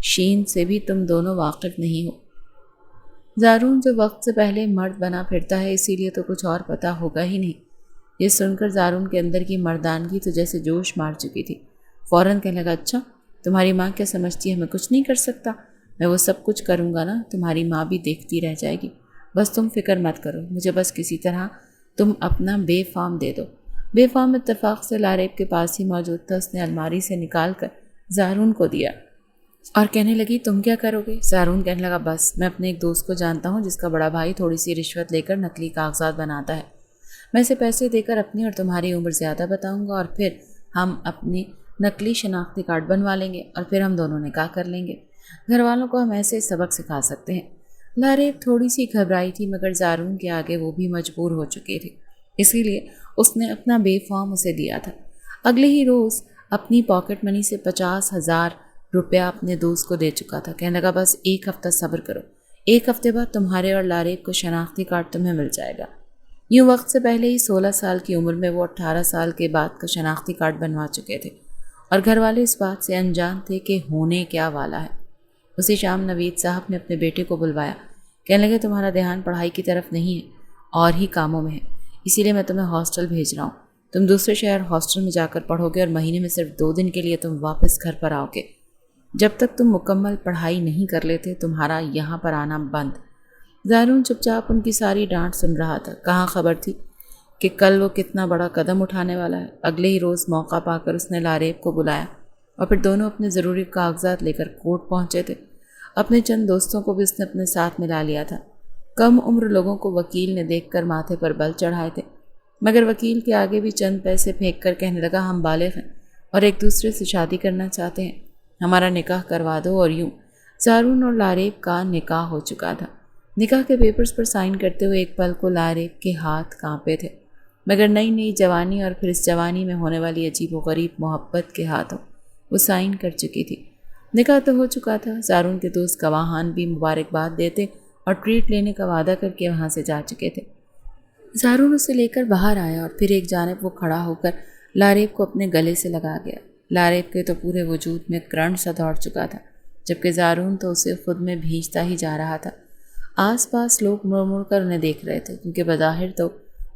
شین سے بھی تم دونوں واقف نہیں ہو۔ زارون جو وقت سے پہلے مرد بنا پھرتا ہے اسی لیے تو کچھ اور پتہ ہوگا ہی نہیں۔ یہ سن کر زارون کے اندر کی مردانگی تو جیسے جوش مار چکی تھی۔ فوراً کہنے لگا اچھا تمہاری ماں کیا سمجھتی ہے میں کچھ نہیں کر سکتا؟ میں وہ سب کچھ کروں گا نا، تمہاری ماں بھی دیکھتی رہ جائے گی، بس تم فکر مت کرو، مجھے بس کسی طرح تم اپنا بے فارم دے دو۔ بے فارم اتفاق سے لاریب کے پاس ہی موجود تھا، اس نے الماری سے نکال کر زارون کو دیا اور کہنے لگی تم کیا کرو گے؟ زارون کہنے لگا بس میں اپنے ایک دوست کو جانتا ہوں جس کا بڑا بھائی تھوڑی سی رشوت لے کر نقلی کاغذات بناتا ہے، میں اسے پیسے دے کر اپنی اور تمہاری عمر زیادہ بتاؤں گا اور پھر ہم اپنی نقلی شناختی کارڈ بنوا لیں گے اور پھر ہم دونوں نکاح کر لیں گے۔ گھر والوں کو ہم ایسے سبق سکھا سکتے ہیں۔ لاریب تھوڑی سی گھبرائی تھی مگر زارون کے آگے وہ بھی مجبور ہو چکی تھی، اسی لیے اس نے اپنا بے فارم اسے دیا تھا۔ اگلے ہی روز اپنی پاکٹ منی سے 50,000 روپیہ اپنے دوست کو دے چکا تھا۔ کہنے لگا بس ایک ہفتہ صبر کرو، ایک ہفتے بعد تمہارے اور لاریب کو شناختی کارڈ تمہیں مل جائے گا۔ یوں وقت سے پہلے ہی 16 سال کی عمر میں وہ 18 سال کے بعد کا شناختی کارڈ بنوا چکے تھے اور گھر والے اس بات سے انجان تھے کہ ہونے کیا والا ہے۔ اسی شام نوید صاحب نے اپنے بیٹے کو بلوایا۔ کہنے لگے تمہارا دھیان پڑھائی کی طرف نہیں ہے اور ہی کاموں میں ہے، اسی لیے میں تمہیں ہاسٹل بھیج رہا ہوں۔ تم دوسرے شہر ہاسٹل میں جا کر پڑھو گے اور مہینے میں صرف 2 دن کے لیے تم واپس گھر پر آؤ گے۔ جب تک تم مکمل پڑھائی نہیں کر لیتے تمہارا یہاں پر آنا بند۔ زارون چپ چاپ ان کی ساری ڈانٹ سن رہا تھا، کہاں خبر تھی کہ کل وہ کتنا بڑا قدم اٹھانے والا ہے۔ اگلے ہی روز موقع پا کر اس نے لاریب کو بلایا اور پھر دونوں اپنے ضروری کاغذات لے کر کورٹ پہنچے تھے۔ اپنے چند دوستوں کو بھی اس نے اپنے ساتھ ملا لیا تھا۔ کم عمر لوگوں کو وکیل نے دیکھ کر ماتھے پر بل چڑھائے تھے، مگر وکیل کے آگے بھی چند پیسے پھینک کر کہنے لگا ہم بالغ ہیں اور ایک دوسرے سے شادی کرنا چاہتے ہیں، ہمارا نکاح کروا دو۔ اور یوں زارون اور لاریب کا نکاح ہو چکا تھا۔ نکاح کے پیپرز پر سائن کرتے ہوئے ایک پل کو لاریب کے ہاتھ کانپے تھے، مگر نئی نئی جوانی اور پھر اس جوانی میں ہونے والی عجیب و غریب محبت کے ہاتھوں وہ سائن کر چکی تھی۔ نکاح تو ہو چکا تھا۔ زارون کے دوست گواہان بھی مبارکباد دیتے اور ٹریٹ لینے کا وعدہ کر کے وہاں سے جا چکے تھے۔ زارون اسے لے کر باہر آیا اور پھر ایک جانب وہ کھڑا ہو کر لاریب کو اپنے گلے سے لگا گیا۔ لاریب کے تو پورے وجود میں کرنٹ سا دوڑ چکا تھا، جبکہ زارون تو اسے خود میں بھینچتا ہی جا رہا تھا۔ آس پاس لوگ مڑ مڑ کر انہیں دیکھ رہے تھے کیونکہ بظاہر تو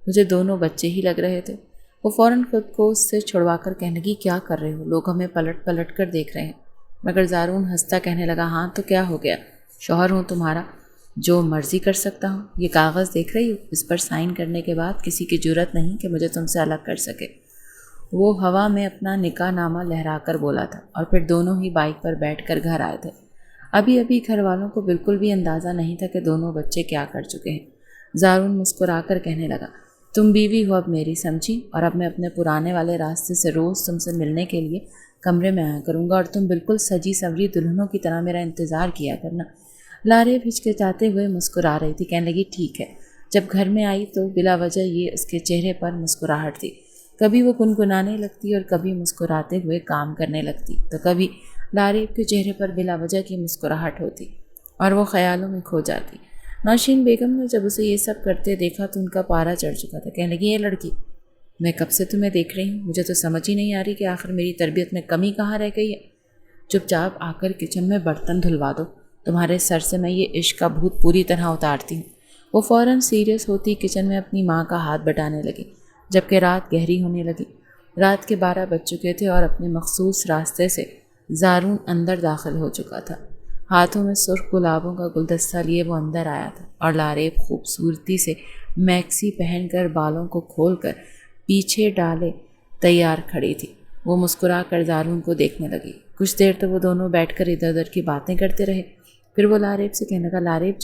مجھے دونوں بچے ہی لگ رہے تھے۔ وہ فوراً خود کو اس سے چھڑوا کر کہنے لگی کیا کر رہے ہو؟ لوگ ہمیں پلٹ پلٹ کر دیکھ رہے ہیں۔ مگر زارون ہنستا کہنے لگا ہاں تو کیا ہو گیا، شوہر ہوں تمہارا، جو مرضی کر سکتا ہوں. یہ کاغذ دیکھ رہی ہو, اس پر سائن کرنے کے بعد کسی کی جرت نہیں کہ مجھے تم سے الگ کر سکے. وہ ہوا میں اپنا نکاح نامہ لہرا کر بولا تھا اور پھر دونوں ہی بائک پر بیٹھ کر گھر آئے تھے. ابھی گھر والوں کو بالکل بھی اندازہ نہیں تھا کہ دونوں بچے کیا کر چکے ہیں. زارون مسکرا کر کہنے لگا, تم بیوی ہو اب میری, سمجھی, اور اب میں اپنے پرانے والے راستے سے روز تم سے ملنے کے لیے کمرے میں آیا کروں گا اور تم بالکل سجی سوری دلہنوں کی طرح میرا انتظار کیا کرنا. لاریب ہچکچاتے ہوئے مسکرا رہی تھی. کہنے لگی, ٹھیک ہے. جب گھر میں آئی تو بلا وجہ یہ اس کے چہرے پر مسکراہٹ تھی. کبھی وہ گنگنانے لگتی اور کبھی مسکراتے ہوئے کام کرنے لگتی, تو کبھی لاریب کے چہرے پر بلا وجہ کی مسکراہٹ ہوتی اور وہ خیالوں میں کھو جاتی. نوشین بیگم نے جب اسے یہ سب کرتے دیکھا تو ان کا پارا چڑھ چکا تھا. کہنے لگی, یہ لڑکی, میں کب سے تمہیں دیکھ رہی ہوں, مجھے تو سمجھ ہی نہیں آ رہی کہ آخر میری تربیت میں کمی کہاں رہ گئی ہے. چپ چاپ آ کر کچن میں برتن دھلوا دو, تمہارے سر سے میں یہ عشق کا بھوت پوری طرح اتارتی ہوں. وہ فوراً سیریس ہوتی کچن میں اپنی ماں کا ہاتھ بٹانے لگی. جبکہ رات گہری ہونے لگی. رات کے 12 بج چکے تھے اور اپنے مخصوص راستے سے زارون اندر داخل ہو چکا تھا. ہاتھوں میں سرخ گلابوں کا گلدستہ لیے وہ اندر آیا تھا اور لاریب خوبصورتی سے میکسی پہن کر بالوں کو کھول کر پیچھے ڈالے تیار کھڑی تھی. وہ مسکرا کر زارون کو دیکھنے لگی. کچھ دیر تو وہ دونوں بیٹھ کر ادھر ادھر کی باتیں کرتے رہے. پھر وہ لاریب سے کہنے لگا, لاریب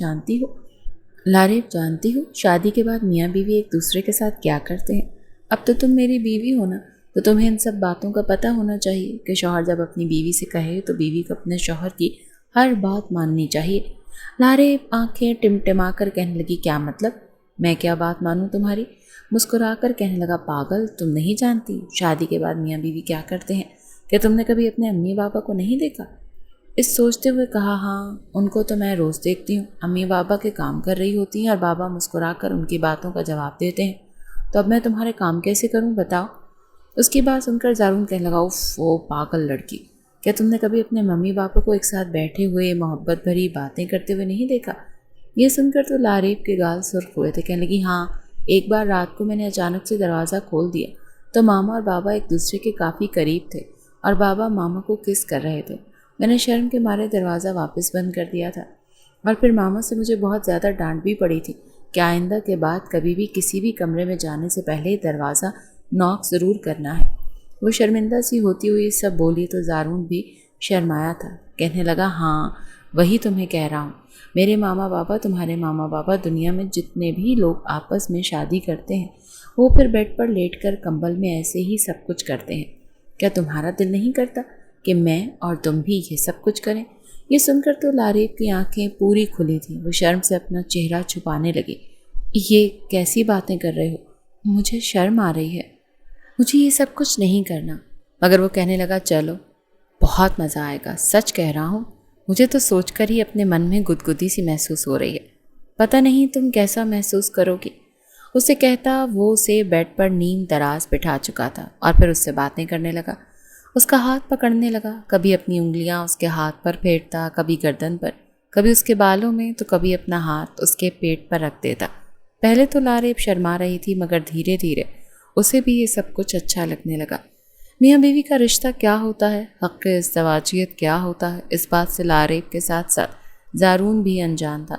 جانتی ہو شادی کے بعد میاں بیوی ایک دوسرے کے ساتھ کیا کرتے ہیں. اب تو تم میری بیوی ہو نا, تو تمہیں ان سب باتوں کا پتہ ہونا چاہیے کہ شوہر جب اپنی بیوی سے کہے تو بیوی کو اپنے شوہر کی ہر بات ماننی چاہیے. لاریب آنکھیں ٹمٹما کر کہنے لگی, کیا مطلب, میں کیا بات مانوں تمہاری. مسکرا کر کہنے لگا, پاگل, تم نہیں جانتی شادی کے بعد میاں بیوی کیا کرتے ہیں. کہ تم نے کبھی اپنے امی بابا کو نہیں دیکھا. اس سوچتے ہوئے کہا, ہاں ان کو تو میں روز دیکھتی ہوں. امی بابا کے کام کر رہی ہوتی ہیں اور بابا مسکرا کر ان کی باتوں کا جواب دیتے ہیں. تو اب میں تمہارے کام کیسے کروں, بتاؤ. اس کی بات سن کر زارون کہنے لگا, اف وہ پاگل لڑکی, کیا تم نے کبھی اپنے ممی پاپا کو ایک ساتھ بیٹھے ہوئے محبت بھری باتیں کرتے ہوئے نہیں دیکھا. یہ سن کر تو لاریب کے گال سرخ ہوئے تھے. کہنے لگی, ہاں, ایک بار رات کو میں نے اچانک سے دروازہ کھول دیا تو ماما اور بابا ایک دوسرے کے کافی قریب تھے اور بابا ماما کو کس کر رہے تھے. میں نے شرم کے مارے دروازہ واپس بند کر دیا تھا اور پھر ماما سے مجھے بہت زیادہ ڈانٹ بھی پڑی تھی کہ آئندہ کے بعد کبھی بھی کسی بھی کمرے میں جانے سے پہلے دروازہ ناک ضرور کرنا ہے. وہ شرمندہ سی ہوتی ہوئی سب بولی تو زارون بھی شرمایا تھا. کہنے لگا, ہاں وہی تمہیں کہہ رہا ہوں, میرے ماما بابا, تمہارے ماما بابا, دنیا میں جتنے بھی لوگ آپس میں شادی کرتے ہیں وہ پھر بیڈ پر لیٹ کر کمبل میں ایسے ہی سب کچھ کرتے ہیں. کیا تمہارا دل نہیں کرتا کہ میں اور تم بھی یہ سب کچھ کریں. یہ سن کر تو لاریب کی آنکھیں پوری کھلی تھیں. وہ شرم سے اپنا چہرہ چھپانے لگی. یہ کیسی باتیں کر رہے ہو, مجھے شرم آ رہی ہے, مجھے یہ سب کچھ نہیں کرنا. مگر وہ کہنے لگا, چلو بہت مزہ آئے گا, سچ کہہ رہا ہوں, مجھے تو سوچ کر ہی اپنے من میں گدگدی سی محسوس ہو رہی ہے. پتہ نہیں تم کیسا محسوس کرو گی. اسے کہتا وہ اسے بیڈ پر نیم دراز بٹھا چکا تھا اور پھر اس سے باتیں کرنے لگا. اس کا ہاتھ پکڑنے لگا, کبھی اپنی انگلیاں اس کے ہاتھ پر پھیرتا, کبھی گردن پر, کبھی اس کے بالوں میں, تو کبھی اپنا ہاتھ اس کے پیٹ پر رکھ دیتا. پہلے تو لاریب شرما رہی تھی مگر دھیرے دھیرے اسے بھی یہ سب کچھ اچھا لگنے لگا. میاں بیوی کا رشتہ کیا ہوتا ہے, حق ازدواجیت کیا ہوتا ہے, اس بات سے لاریب کے ساتھ ساتھ زارون بھی انجان تھا.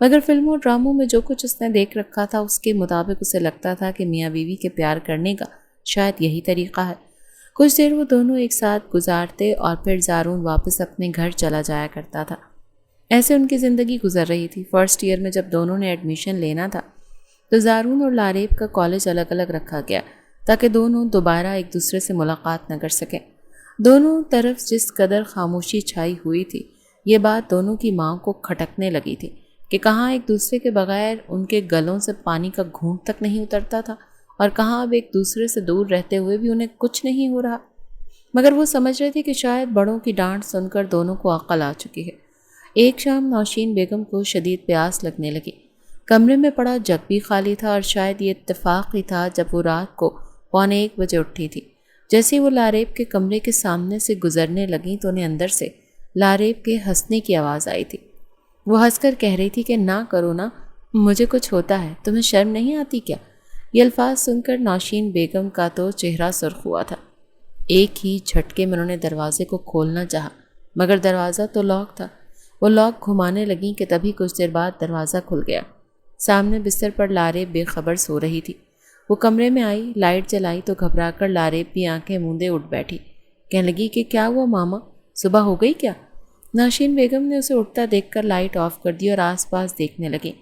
مگر فلموں ڈراموں میں جو کچھ اس نے دیکھ رکھا تھا اس کے مطابق اسے لگتا تھا کہ میاں بیوی کے پیار کرنے کا شاید یہی طریقہ ہے. کچھ دیر وہ دونوں ایک ساتھ گزارتے اور پھر زارون واپس اپنے گھر چلا جایا کرتا تھا. ایسے ان کی زندگی گزر رہی تھی. فرسٹ ایئر میں جب دونوں نے ایڈمیشن لینا تھا تو زارون اور لاریب کا کالج الگ الگ رکھا گیا تاکہ دونوں دوبارہ ایک دوسرے سے ملاقات نہ کر سکیں. دونوں طرف جس قدر خاموشی چھائی ہوئی تھی, یہ بات دونوں کی ماں کو کھٹکنے لگی تھی کہ کہاں ایک دوسرے کے بغیر ان کے گلوں سے پانی کا گھونٹ تک نہیں اترتا تھا اور کہاں اب ایک دوسرے سے دور رہتے ہوئے بھی انہیں کچھ نہیں ہو رہا. مگر وہ سمجھ رہے تھے کہ شاید بڑوں کی ڈانٹ سن کر دونوں کو عقل آ چکی ہے. ایک شام نوشین بیگم کو شدید پیاس لگنے لگی. کمرے میں پڑا جگ بھی خالی تھا اور شاید یہ اتفاق ہی تھا جب وہ رات کو 1:15 اٹھی تھی. جیسے وہ لاریب کے کمرے کے سامنے سے گزرنے لگیں تو انہیں اندر سے لاریب کے ہنسنے کی آواز آئی تھی. وہ ہنس کر کہہ رہی تھی کہ نہ کرو نا, مجھے کچھ ہوتا ہے, تمہیں شرم نہیں آتی کیا. یہ الفاظ سن کر نوشین بیگم کا تو چہرہ سرخ ہوا تھا. ایک ہی جھٹکے میں انہوں نے دروازے کو کھولنا چاہا مگر دروازہ تو لاک تھا. وہ لاک گھمانے لگیں کہ تبھی کچھ دیر بعد دروازہ کھل گیا۔ سامنے بستر پر لاریب بے خبر سو رہی تھی۔ وہ کمرے میں آئی، لائٹ جلائی تو گھبرا کر لاریب بھی آنکھیں موندے اٹھ بیٹھی۔ کہنے لگی کہ کیا ہوا ماما، صبح ہو گئی کیا؟ نوشین بیگم نے اسے اٹھتا دیکھ کر لائٹ آف کر دی اور آس پاس دیکھنے لگی،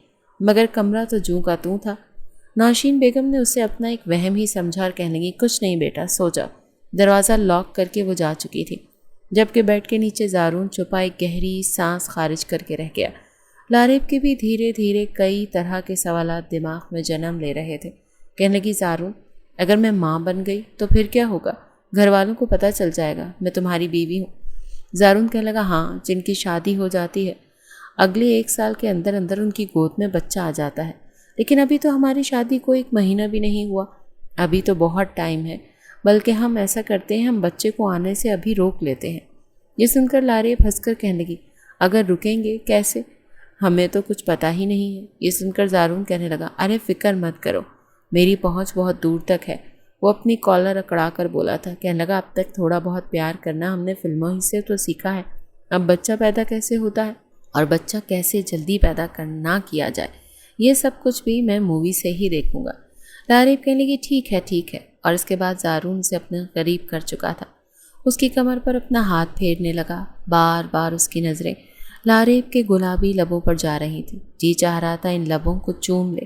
مگر کمرہ تو جوں کا توں تھا۔ نوشین بیگم نے اسے اپنا ایک وہم ہی سمجھا اور کہنے لگی کچھ نہیں بیٹا، سو جا۔ دروازہ لاک کر کے وہ جا چکی تھی، جبکہ بیڈ کے نیچے زارون چھپا ایک گہری سانس خارج کر کے رہ گیا۔ لاریب کے بھی دھیرے دھیرے کئی طرح کے سوالات دماغ میں جنم لے رہے تھے۔ کہنے لگی زارون، اگر میں ماں بن گئی تو پھر کیا ہوگا؟ گھر والوں کو پتہ چل جائے گا میں تمہاری بیوی ہوں۔ زارون کہنے لگا ہاں، جن کی شادی ہو جاتی ہے اگلے 1 سال کے اندر اندر ان کی گود میں بچہ آ جاتا ہے، لیکن ابھی تو ہماری شادی کو 1 مہینہ بھی نہیں ہوا، ابھی تو بہت ٹائم ہے، بلکہ ہم ایسا کرتے ہیں، ہم بچے کو آنے سے ابھی روک لیتے ہیں۔ یہ سن کر لاریب ہنس کر کہنے لگی اگر رکیں گے کیسے؟ ہمیں تو کچھ پتہ ہی نہیں ہے۔ یہ سن کر زارون کہنے لگا ارے فکر مت کرو، میری پہنچ بہت دور تک ہے۔ وہ اپنی کالر اکڑا کر بولا تھا۔ کہنے لگا اب تک تھوڑا بہت پیار کرنا ہم نے فلموں ہی سے تو سیکھا ہے، اب بچہ پیدا کیسے ہوتا ہے اور بچہ کیسے جلدی پیدا کرنا کیا جائے، یہ سب کچھ بھی میں مووی سے ہی دیکھوں گا۔ لاریب کہنے لگی ٹھیک ہے، اور اس کے بعد زارون سے اپنے قریب کر چکا تھا، اس کی کمر پر اپنا ہاتھ پھیرنے لگا۔ بار بار اس کی نظریں لاریب کے گلابی لبوں پر جا رہی تھی، جی چاہ رہا تھا ان لبوں کو چوم لے۔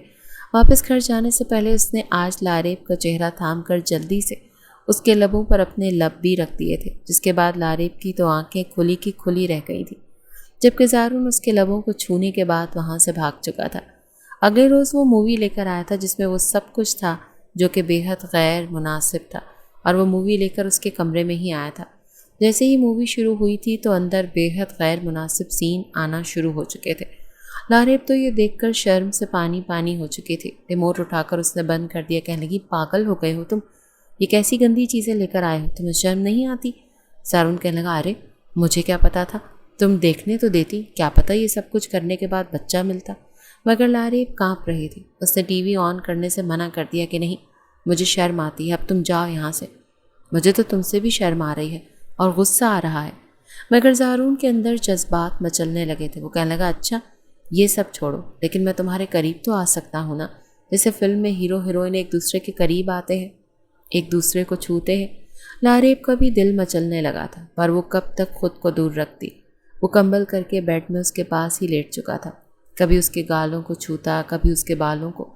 واپس گھر جانے سے پہلے اس نے آج لاریب کا چہرہ تھام کر جلدی سے اس کے لبوں پر اپنے لب بھی رکھ دیے تھے، جس کے بعد لاریب کی تو آنکھیں کھلی کی کھلی رہ گئی تھی، جبکہ زارون اس کے لبوں کو چھونے کے بعد وہاں سے بھاگ چکا تھا۔ اگلے روز وہ مووی لے کر آیا تھا جس میں وہ سب کچھ تھا جو کہ بے حد غیر مناسب تھا، اور وہ مووی لے کر اس کے کمرے میں ہی آیا تھا۔ جیسے ہی مووی شروع ہوئی تھی تو اندر بے حد غیر مناسب سین آنا شروع ہو چکے تھے۔ لاریب تو یہ دیکھ کر شرم سے پانی پانی ہو چکی تھی۔ ریموٹ اٹھا کر اس نے بند کر دیا۔ کہنے لگی پاگل ہو گئے ہو تم، یہ کیسی گندی چیزیں لے کر آئے ہو، تمہیں شرم نہیں آتی؟ زارون کہنے لگا ارے مجھے کیا پتا تھا، تم دیکھنے تو دیتی، کیا پتا یہ سب کچھ کرنے کے بعد بچہ ملتا۔ مگر لاریب کانپ رہی تھی۔ اس نے ٹی وی آن کرنے سے منع کر دیا کہ نہیں، مجھے شرم آتی ہے، اب تم جاؤ یہاں سے، مجھے تو تم سے بھی شرم آ رہی ہے اور غصہ آ رہا ہے۔ مگر زارون کے اندر جذبات مچلنے لگے تھے۔ وہ کہنے لگا اچھا یہ سب چھوڑو، لیکن میں تمہارے قریب تو آ سکتا ہوں نا، جیسے فلم میں ہیرو ہیروئن ایک دوسرے کے قریب آتے ہیں، ایک دوسرے کو چھوتے ہیں۔ لاریب کا بھی دل مچلنے لگا تھا، پر وہ کب تک خود کو دور رکھتی۔ وہ کمبل کر کے بیڈ میں اس کے پاس ہی لیٹ چکا تھا، کبھی اس کے گالوں کو چھوتا، کبھی اس کے بالوں کو۔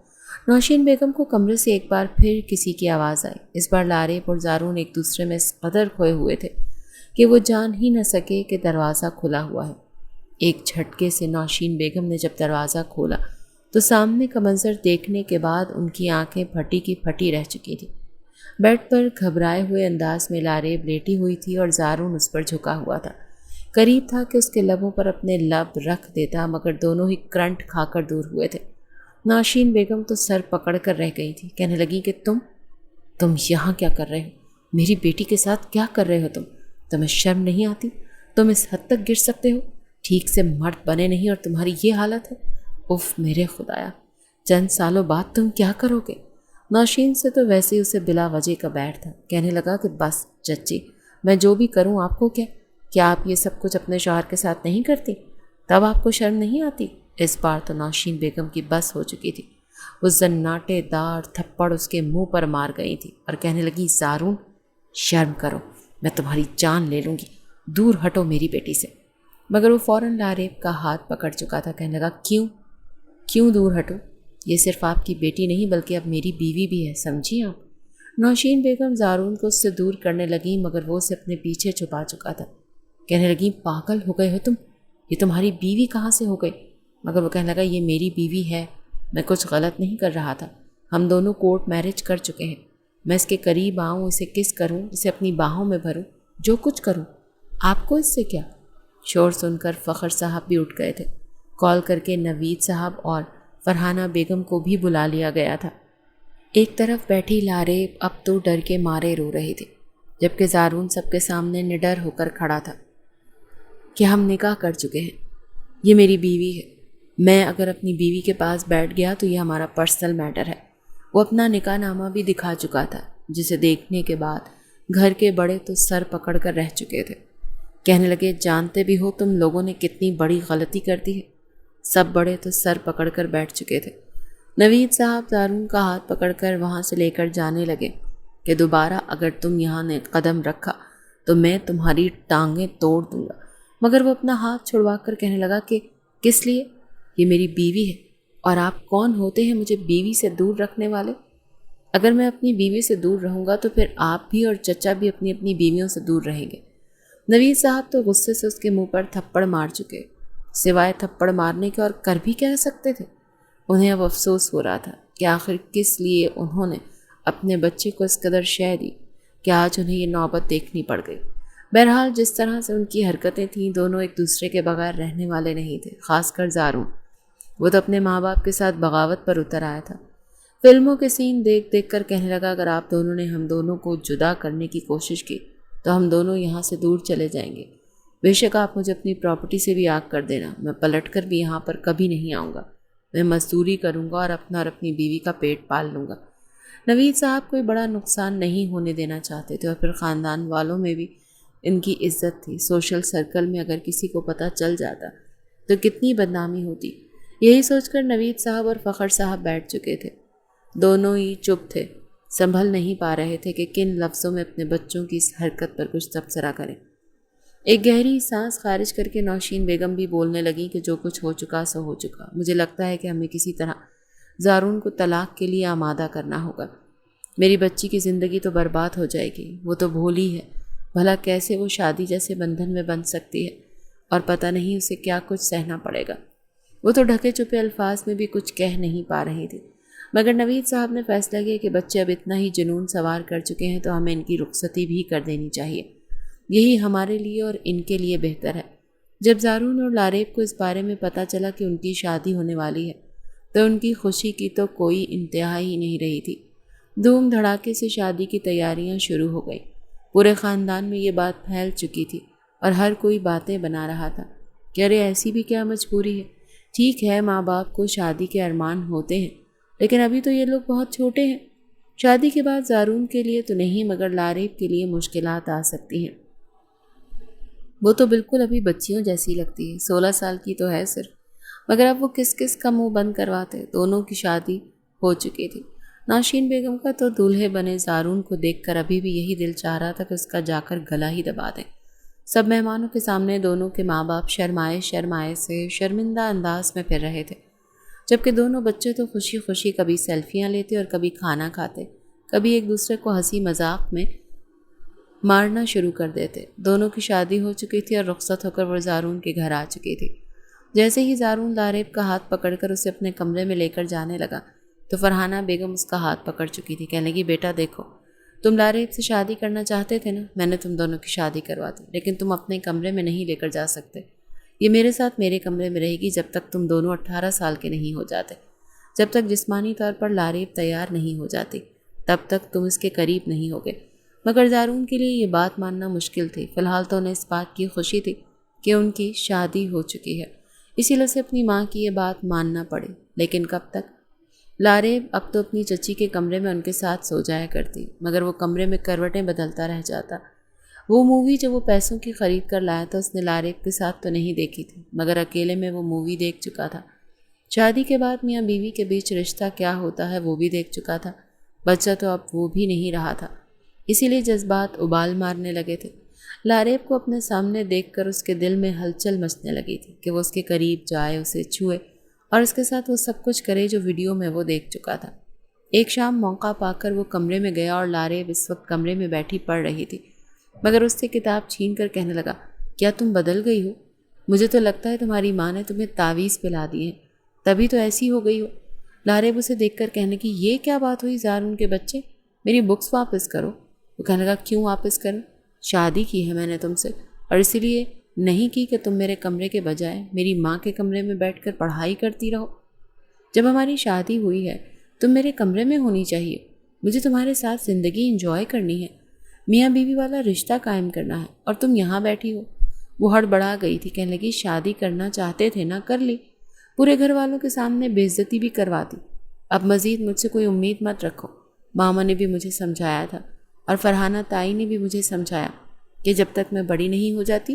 نوشین بیگم کو کمرے سے ایک بار پھر کسی کی آواز آئی۔ اس بار لاریب اور زارون ایک دوسرے میں اس قدر کھوئے ہوئے تھے کہ وہ جان ہی نہ سکے کہ دروازہ کھلا ہوا ہے۔ ایک جھٹکے سے نوشین بیگم نے جب دروازہ کھولا تو سامنے کا منظر دیکھنے کے بعد ان کی آنکھیں پھٹی کی پھٹی رہ چکی تھی۔ بیڈ پر گھبرائے ہوئے انداز میں لاریب لیٹی ہوئی تھی اور زارون اس پر جھکا ہوا تھا۔ قریب تھا کہ اس کے لبوں پر اپنے لب رکھ دیتا، مگر دونوں ہی کرنٹ کھا کر دور ہوئے تھے۔ نوشین بیگم تو سر پکڑ کر رہ گئی تھی۔ کہنے لگی کہ تم یہاں کیا کر رہے ہو؟ میری بیٹی کے ساتھ کیا کر رہے ہو تمہیں شرم نہیں آتی؟ تم اس حد تک گر سکتے ہو؟ ٹھیک سے مرد بنے نہیں اور تمہاری یہ حالت ہے؟ اف میرے خدایا، چند سالوں بعد تم کیا کرو گے؟ نوشین سے تو ویسے ہی اسے بلا وجہ کا بیٹھ تھا۔ کہنے لگا کہ بس چچی، میں جو بھی کروں آپ کو کیا آپ یہ سب کچھ اپنے شوہر کے ساتھ نہیں کرتی؟ تب آپ کو شرم نہیں آتی؟ اس بار تو نوشین بیگم کی بس ہو چکی تھی۔ وہ زناٹے دار تھپڑ اس کے منہ پر مار گئی تھی اور کہنے لگی زارون شرم کرو، میں تمہاری جان لے لوں گی، دور ہٹو میری بیٹی سے۔ مگر وہ فوراً لاریب کا ہاتھ پکڑ چکا تھا۔ کہنے لگا کیوں دور ہٹو؟ یہ صرف آپ کی بیٹی نہیں بلکہ اب میری بیوی بھی ہے، سمجھی آپ؟ نوشین بیگم زارون کو اس سے دور کرنے لگیں، مگر وہ اسے اپنے پیچھے چھپا چکا تھا۔ کہنے لگی پاگل ہو گئے ہو تم، یہ تمہاری بیوی کہاں سے ہو گئی؟ مگر وہ کہنے لگا یہ میری بیوی ہے، میں کچھ غلط نہیں کر رہا تھا، ہم دونوں کورٹ میرج کر چکے ہیں، میں اس کے قریب آؤں، اسے کس کروں، اسے اپنی باہوں میں بھروں، جو کچھ کروں، آپ کو اس سے کیا؟ شور سن کر فخر صاحب بھی اٹھ گئے تھے۔ کال کر کے نوید صاحب اور فرحانہ بیگم کو بھی بلا لیا گیا تھا۔ ایک طرف بیٹھی لاریب اب تو ڈر کے مارے رو رہی تھی، جبکہ زارون سب کے سامنے نڈر ہو کر کھڑا تھا کہ ہم نکاح کر چکے ہیں، یہ میری بیوی ہے، میں اگر اپنی بیوی کے پاس بیٹھ گیا تو یہ ہمارا پرسنل میٹر ہے۔ وہ اپنا نکاح نامہ بھی دکھا چکا تھا، جسے دیکھنے کے بعد گھر کے بڑے تو سر پکڑ کر رہ چکے تھے۔ کہنے لگے جانتے بھی ہو تم لوگوں نے کتنی بڑی غلطی کر دی ہے۔ سب بڑے تو سر پکڑ کر بیٹھ چکے تھے۔ نوید صاحب زارون کا ہاتھ پکڑ کر وہاں سے لے کر جانے لگے کہ دوبارہ اگر تم یہاں نے قدم رکھا تو میں تمہاری ٹانگیں توڑ دوں گا، مگر وہ اپنا ہاتھ چھڑوا کر کہنے لگا کہ کس لیے؟ یہ میری بیوی ہے، اور آپ کون ہوتے ہیں مجھے بیوی سے دور رکھنے والے؟ اگر میں اپنی بیوی سے دور رہوں گا تو پھر آپ بھی اور چچا بھی اپنی اپنی بیویوں سے دور رہیں گے۔ نوید صاحب تو غصے سے اس کے منہ پر تھپڑ مار چکے، سوائے تھپڑ مارنے کے اور کر بھی کہہ سکتے تھے۔ انہیں اب افسوس ہو رہا تھا کہ آخر کس لیے انہوں نے اپنے بچے کو اس قدر شے دی کہ آج انہیں یہ نوبت دیکھنی پڑ گئی۔ بہرحال جس طرح سے ان کی حرکتیں تھیں، دونوں ایک دوسرے کے بغیر رہنے والے نہیں تھے، خاص کر زارون۔ وہ تو اپنے ماں باپ کے ساتھ بغاوت پر اتر آیا تھا۔ فلموں کے سین دیکھ دیکھ کر کہنے لگا اگر آپ دونوں نے ہم دونوں کو جدا کرنے کی کوشش کی تو ہم دونوں یہاں سے دور چلے جائیں گے۔ بے شک آپ مجھے اپنی پراپرٹی سے بھی آگ کر دینا، میں پلٹ کر بھی یہاں پر کبھی نہیں آؤں گا۔ میں مزدوری کروں گا اور اپنا اور اپنی بیوی کا پیٹ پال لوں گا۔ نوید صاحب کوئی بڑا نقصان نہیں ہونے دینا چاہتے تھے، اور پھر خاندان والوں میں بھی ان کی عزت تھی۔ سوشل سرکل میں اگر کسی کو پتہ چل جاتا تو کتنی بدنامی ہوتی، یہی سوچ کر نوید صاحب اور فخر صاحب بیٹھ چکے تھے۔ دونوں ہی چپ تھے، سنبھل نہیں پا رہے تھے کہ کن لفظوں میں اپنے بچوں کی اس حرکت پر کچھ تبصرہ کریں۔ ایک گہری سانس خارج کر کے نوشین بیگم بھی بولنے لگیں کہ جو کچھ ہو چکا سو ہو چکا، مجھے لگتا ہے کہ ہمیں کسی طرح زارون کو طلاق کے لیے آمادہ کرنا ہوگا۔ میری بچی کی زندگی تو برباد ہو جائے گی، وہ تو بھولی ہے، بھلا کیسے وہ شادی جیسے بندھن میں بندھ سکتی ہے، اور پتہ نہیں اسے کیا کچھ سہنا پڑے گا۔ وہ تو ڈھکے چھپے الفاظ میں بھی کچھ کہہ نہیں پا رہی تھی، مگر نوید صاحب نے فیصلہ کیا کہ بچے اب اتنا ہی جنون سوار کر چکے ہیں تو ہمیں ان کی رخصتی بھی کر دینی چاہیے، یہی ہمارے لیے اور ان کے لیے بہتر ہے۔ جب زارون اور لاریب کو اس بارے میں پتہ چلا کہ ان کی شادی ہونے والی ہے تو ان کی خوشی کی تو کوئی انتہا ہی نہیں رہی تھی۔ دھوم دھڑاکے سے شادی کی تیاریاں شروع ہو گئی۔ پورے خاندان میں یہ بات پھیل چکی تھی اور ہر کوئی باتیں بنا رہا تھا کہ ارے ایسی بھی کیا مجبوری ہے، ٹھیک ہے ماں باپ کو شادی کے ارمان ہوتے ہیں، لیکن ابھی تو یہ لوگ بہت چھوٹے ہیں۔ شادی کے بعد زارون کے لیے تو نہیں مگر لاریب کے لیے مشکلات آ سکتی ہیں۔ وہ تو بالکل ابھی بچیوں جیسی لگتی ہے، 16 سال کی تو ہے صرف، مگر اب وہ کس کس کا منہ بند کرواتے۔ دونوں کی شادی ہو چکی تھی۔ نوشین بیگم کا تو دولہے بنے زارون کو دیکھ کر ابھی بھی یہی دل چاہ رہا تھا کہ اس کا جا کر گلا ہی دبا دیں۔ سب مہمانوں کے سامنے دونوں کے ماں باپ شرمائے سے شرمندہ انداز میں پھر رہے تھے، جبکہ دونوں بچے تو خوشی خوشی کبھی سیلفیاں لیتے اور کبھی کھانا کھاتے، کبھی ایک دوسرے کو ہنسی مذاق میں مارنا شروع کر دیتے۔ دونوں کی شادی ہو چکی تھی اور رخصت ہو کر وہ زارون کے گھر آ چکی تھی۔ جیسے ہی زارون لاریب کا ہاتھ پکڑ کر اسے اپنے کمرے میں لے کر جانے لگا تو فرحانہ بیگم اس کا ہاتھ پکڑ چکی تھی۔ کہنے لگی بیٹا دیکھو، تم لاریب سے شادی کرنا چاہتے تھے نا، میں نے تم دونوں کی شادی کروا دی، لیکن تم اپنے کمرے میں نہیں لے کر جا سکتے۔ یہ میرے ساتھ میرے کمرے میں رہے گی جب تک تم دونوں 18 سال کے نہیں ہو جاتے، جب تک جسمانی طور پر لاریب تیار نہیں ہو جاتی، تب تک تم اس کے قریب نہیں ہوگے۔ مگر زارون کے لیے یہ بات ماننا مشکل تھی۔ فی الحال تو انہیں اس بات کی خوشی تھی کہ ان کی شادی ہو چکی ہے، اسی لیے اسے اپنی ماں کی یہ بات ماننا پڑی۔ لیکن کب تک؟ لاریب اب تو اپنی چچی کے کمرے میں ان کے ساتھ سو جایا کرتی، مگر وہ کمرے میں کروٹیں بدلتا رہ جاتا۔ وہ مووی جو وہ پیسوں کی خرید کر لایا تھا اس نے لاریب کے ساتھ تو نہیں دیکھی تھی، مگر اکیلے میں وہ مووی دیکھ چکا تھا۔ شادی کے بعد میاں بیوی کے بیچ رشتہ کیا ہوتا ہے وہ بھی دیکھ چکا تھا۔ بچہ تو اب وہ بھی نہیں رہا تھا، اسی لیے جذبات ابال مارنے لگے تھے۔ لاریب کو اپنے سامنے دیکھ کر اس کے دل میں ہلچل مچنے لگی تھی کہ وہ اس کے قریب جائے، اسے چھوئے اور اس کے ساتھ وہ سب کچھ کرے جو ویڈیو میں وہ دیکھ چکا تھا۔ ایک شام موقع پا کر وہ کمرے میں گیا اور لاریب اس وقت کمرے میں بیٹھی پڑھ رہی تھی، مگر اس سے کتاب چھین کر کہنے لگا کیا تم بدل گئی ہو؟ مجھے تو لگتا ہے تمہاری ماں نے تمہیں تعویذ پلا دی ہے، تبھی تو ایسی ہو گئی ہو۔ لاریب اسے دیکھ کر کہنے کی یہ کیا بات ہوئی زارون کے بچے، میری بکس واپس کرو۔ وہ کہنے لگا کیوں واپس کریں؟ شادی کی ہے میں نے تم سے، اور اسی لیے نہیں کی کہ تم میرے کمرے کے بجائے میری ماں کے کمرے میں بیٹھ کر پڑھائی کرتی رہو۔ جب ہماری شادی ہوئی ہے تم میرے کمرے میں ہونی چاہیے، مجھے تمہارے ساتھ زندگی انجوائے کرنی ہے، میاں بیوی والا رشتہ قائم کرنا ہے، اور تم یہاں بیٹھی ہو۔ وہ ہڑبڑا گئی تھی، کہنے لگی شادی کرنا چاہتے تھے نہ، کر لی، پورے گھر والوں کے سامنے بے عزتی بھی کروا دی، اب مزید مجھ سے کوئی امید مت رکھو۔ ماما نے بھی مجھے سمجھایا تھا اور فرحانہ تائی نے بھی مجھے سمجھایا کہ جب تک میں بڑی نہیں ہو جاتی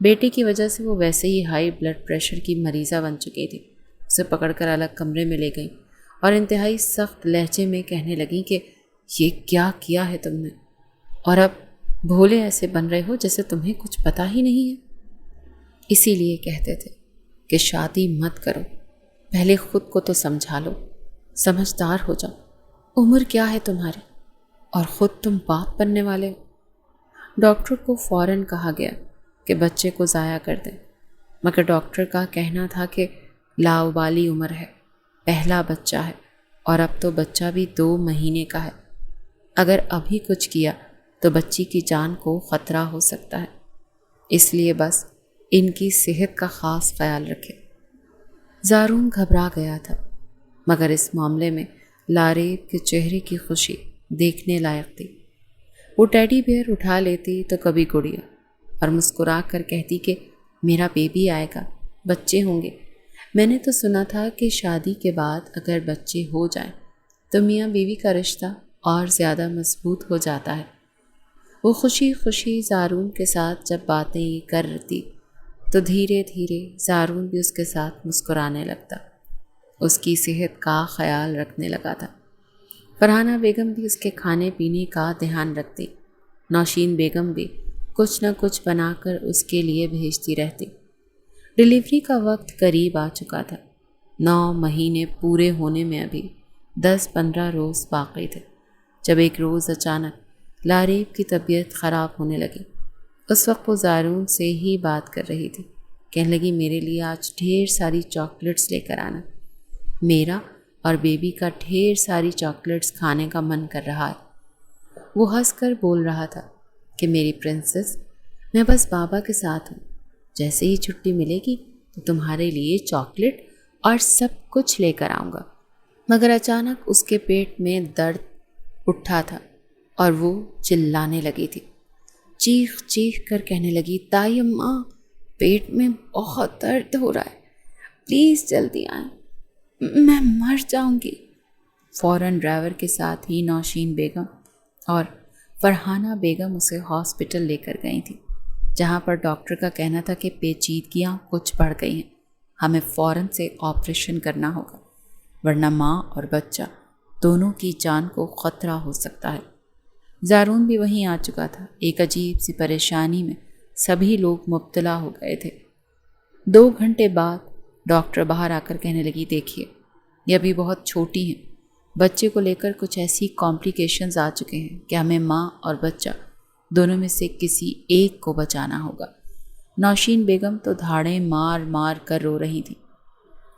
بیٹے کی وجہ سے وہ ویسے ہی ہائی بلڈ پریشر کی مریضہ بن چکی تھی۔ اسے پکڑ کر الگ کمرے میں لے گئیں اور انتہائی سخت لہجے میں کہنے لگیں کہ یہ کیا کیا ہے تم نے، اور اب بھولے ایسے بن رہے ہو جیسے تمہیں کچھ پتہ ہی نہیں ہے۔ اسی لیے کہتے تھے کہ شادی مت کرو، پہلے خود کو تو سمجھا لو، سمجھدار ہو جاؤ۔ عمر کیا ہے تمہاری اور خود تم باپ بننے والے ہو۔ ڈاکٹر کو فوراً کہا گیا کہ بچے کو ضائع کر دیں، مگر ڈاکٹر کا کہنا تھا کہ لاابالی عمر ہے، پہلا بچہ ہے، اور اب تو بچہ بھی 2 مہینے کا ہے۔ اگر ابھی کچھ کیا تو بچی کی جان کو خطرہ ہو سکتا ہے، اس لیے بس ان کی صحت کا خاص خیال رکھے۔ زارون گھبرا گیا تھا، مگر اس معاملے میں لاریب کے چہرے کی خوشی دیکھنے لائق تھی۔ وہ ٹیڈی بیئر اٹھا لیتی تو کبھی گڑیا اور مسکرا کر کہتی کہ میرا بیبی آئے گا، بچے ہوں گے۔ میں نے تو سنا تھا کہ شادی کے بعد اگر بچے ہو جائیں تو میاں بیوی کا رشتہ اور زیادہ مضبوط ہو جاتا ہے۔ وہ خوشی خوشی زارون کے ساتھ جب باتیں کرتی تو دھیرے دھیرے زارون بھی اس کے ساتھ مسکرانے لگتا، اس کی صحت کا خیال رکھنے لگا تھا۔ فرحانہ بیگم بھی اس کے کھانے پینے کا دھیان رکھتی، نوشین بیگم بھی کچھ نہ کچھ بنا کر اس کے لیے بھیجتی رہتی۔ ڈیلیوری کا وقت قریب آ چکا تھا، 9 مہینے پورے ہونے میں ابھی 10-15 روز باقی تھے، جب ایک روز اچانک لاریب کی طبیعت خراب ہونے لگی۔ اس وقت وہ زارون سے ہی بات کر رہی تھی، کہنے لگی میرے لیے آج ڈھیر ساری چاکلیٹس لے کر آنا، میرا اور بیبی کا ڈھیر ساری چاکلیٹس کھانے کا من کر رہا ہے۔ وہ ہنس کر بول رہا تھا کہ میری پرنسس، میں بس بابا کے ساتھ ہوں، جیسے ہی چھٹی ملے گی تو تمہارے لیے چاکلیٹ اور سب کچھ لے کر آؤں گا۔ مگر اچانک اس کے پیٹ میں درد اٹھا تھا اور وہ چلانے لگی تھی، چیخ چیخ کر کہنے لگی تائی اماں، پیٹ میں بہت درد ہو رہا ہے، پلیز جلدی آئیں، میں مر جاؤں گی۔ فوراً ڈرائیور کے ساتھ ہی نوشین بیگم اور فرحانہ بیگم اسے ہاسپٹل لے کر گئی تھیں، جہاں پر ڈاکٹر کا کہنا تھا کہ پیچیدگیاں کچھ بڑھ گئی ہیں، ہمیں فوراً سے آپریشن کرنا ہوگا، ورنہ ماں اور بچہ دونوں کی جان کو خطرہ ہو سکتا ہے۔ زارون بھی وہیں آ چکا تھا۔ ایک عجیب سی پریشانی میں سبھی لوگ مبتلا ہو گئے تھے۔ 2 گھنٹے بعد ڈاکٹر باہر آ کر کہنے لگی دیکھیے، یہ ابھی بہت چھوٹی ہیں، بچے کو لے کر کچھ ایسی کمپلیکیشنز آ چکے ہیں کہ ہمیں ماں اور بچہ دونوں میں سے کسی ایک کو بچانا ہوگا۔ نوشین بیگم تو دھاڑیں مار مار کر رو رہی تھی۔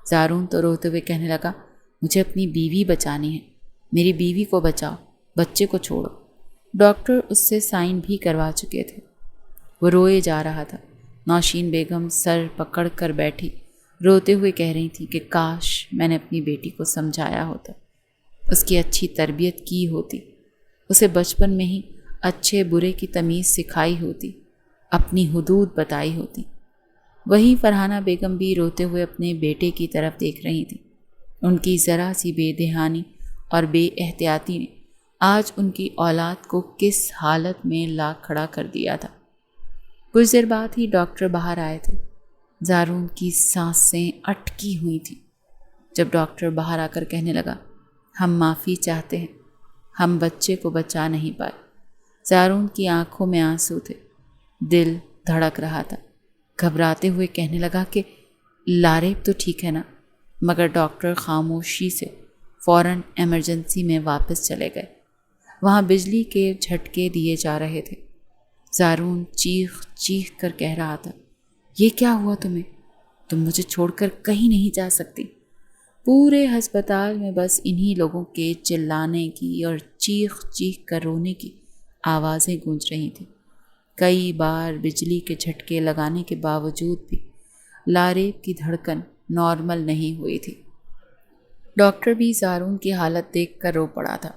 زارون تو روتے ہوئے کہنے لگا مجھے اپنی بیوی بچانی ہے، میری بیوی کو بچاؤ، بچے کو چھوڑو۔ ڈاکٹر اس سے سائن بھی کروا چکے تھے۔ وہ روئے جا رہا تھا۔ نوشین بیگم سر پکڑ کر بیٹھی، روتے ہوئے کہہ رہی تھی کہ کاش میں نے اپنی بیٹی کو سمجھایا ہوتا، اس کی اچھی تربیت کی ہوتی، اسے بچپن میں ہی اچھے برے کی تمیز سکھائی ہوتی، اپنی حدود بتائی ہوتی۔ وہیں فرحانہ بیگم بھی روتے ہوئے اپنے بیٹے کی طرف دیکھ رہی تھی۔ ان کی ذرا سی بے دہانی اور بے احتیاطی نے آج ان کی اولاد کو کس حالت میں لا کھڑا کر دیا تھا۔ کچھ دیر بعد ہی ڈاکٹر باہر آئے تھے۔ زارون کی سانسیں اٹکی ہوئی تھیں جب ڈاکٹر باہر آ کر کہنے لگا ہم معافی چاہتے ہیں، ہم بچے کو بچا نہیں پائے۔ زارون کی آنکھوں میں آنسو تھے، دل دھڑک رہا تھا۔ گھبراتے ہوئے کہنے لگا کہ لاریب تو ٹھیک ہے نا؟ مگر ڈاکٹر خاموشی سے فوراً ایمرجنسی میں واپس چلے گئے۔ وہاں بجلی کے جھٹکے دیے جا رہے تھے۔ زارون چیخ چیخ کر کہہ رہا تھا یہ کیا ہوا تمہیں؟ تم مجھے چھوڑ کر کہیں نہیں جا سکتی۔ پورے ہسپتال میں بس انہی لوگوں کے چلانے کی اور چیخ چیخ کر رونے کی آوازیں گونج رہی تھیں۔ کئی بار بجلی کے جھٹکے لگانے کے باوجود بھی لاریب کی دھڑکن نارمل نہیں ہوئی تھی۔ ڈاکٹر بھی زارون کی حالت دیکھ کر رو پڑا تھا۔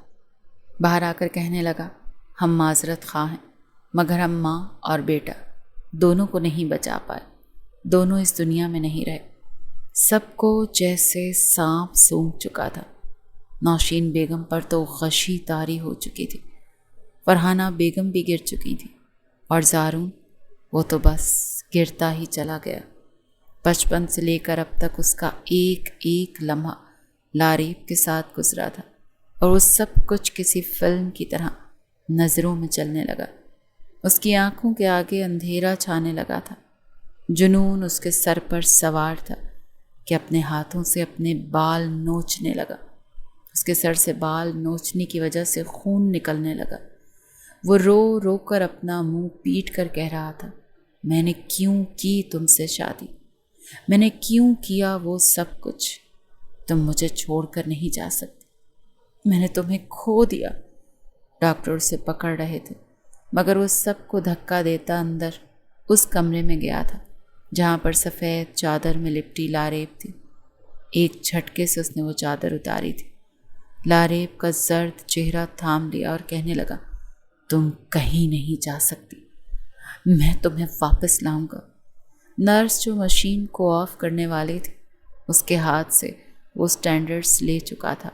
باہر آ کر کہنے لگا ہم معذرت خواہ ہیں، مگر ہم ماں اور بیٹا دونوں کو نہیں بچا پائے، دونوں اس دنیا میں نہیں رہے۔ سب کو جیسے سانپ سونگھ چکا تھا۔ نوشین بیگم پر تو غشی طاری ہو چکی تھی، فرحانہ بیگم بھی گر چکی تھی، اور زارون وہ تو بس گرتا ہی چلا گیا۔ بچپن سے لے کر اب تک اس کا ایک ایک لمحہ لاریب کے ساتھ گزرا تھا، اور وہ سب کچھ کسی فلم کی طرح نظروں میں چلنے لگا۔ اس کی آنکھوں کے آگے اندھیرا چھانے لگا تھا۔ جنون اس کے سر پر سوار تھا کہ اپنے ہاتھوں سے اپنے بال نوچنے لگا۔ اس کے سر سے بال نوچنے کی وجہ سے خون نکلنے لگا۔ وہ رو رو کر اپنا منہ پیٹ کر کہہ رہا تھا، میں نے کیوں کی تم سے شادی؟ میں نے کیوں کیا وہ سب کچھ؟ تم مجھے چھوڑ کر نہیں جا سکتی، میں نے تمہیں کھو دیا۔ ڈاکٹر اسے پکڑ رہے تھے، مگر وہ سب کو دھکا دیتا اندر اس کمرے میں گیا تھا جہاں پر سفید چادر میں لپٹی لاریب تھی۔ ایک جھٹکے سے اس نے وہ چادر اتاری تھی۔ لاریب کا زرد چہرہ تھام لیا اور کہنے لگا، تم کہیں نہیں جا سکتی، میں تمہیں واپس لاؤں گا۔ نرس جو مشین کو آف کرنے والی تھی، اس کے ہاتھ سے وہ سٹینڈرڈز لے چکا تھا،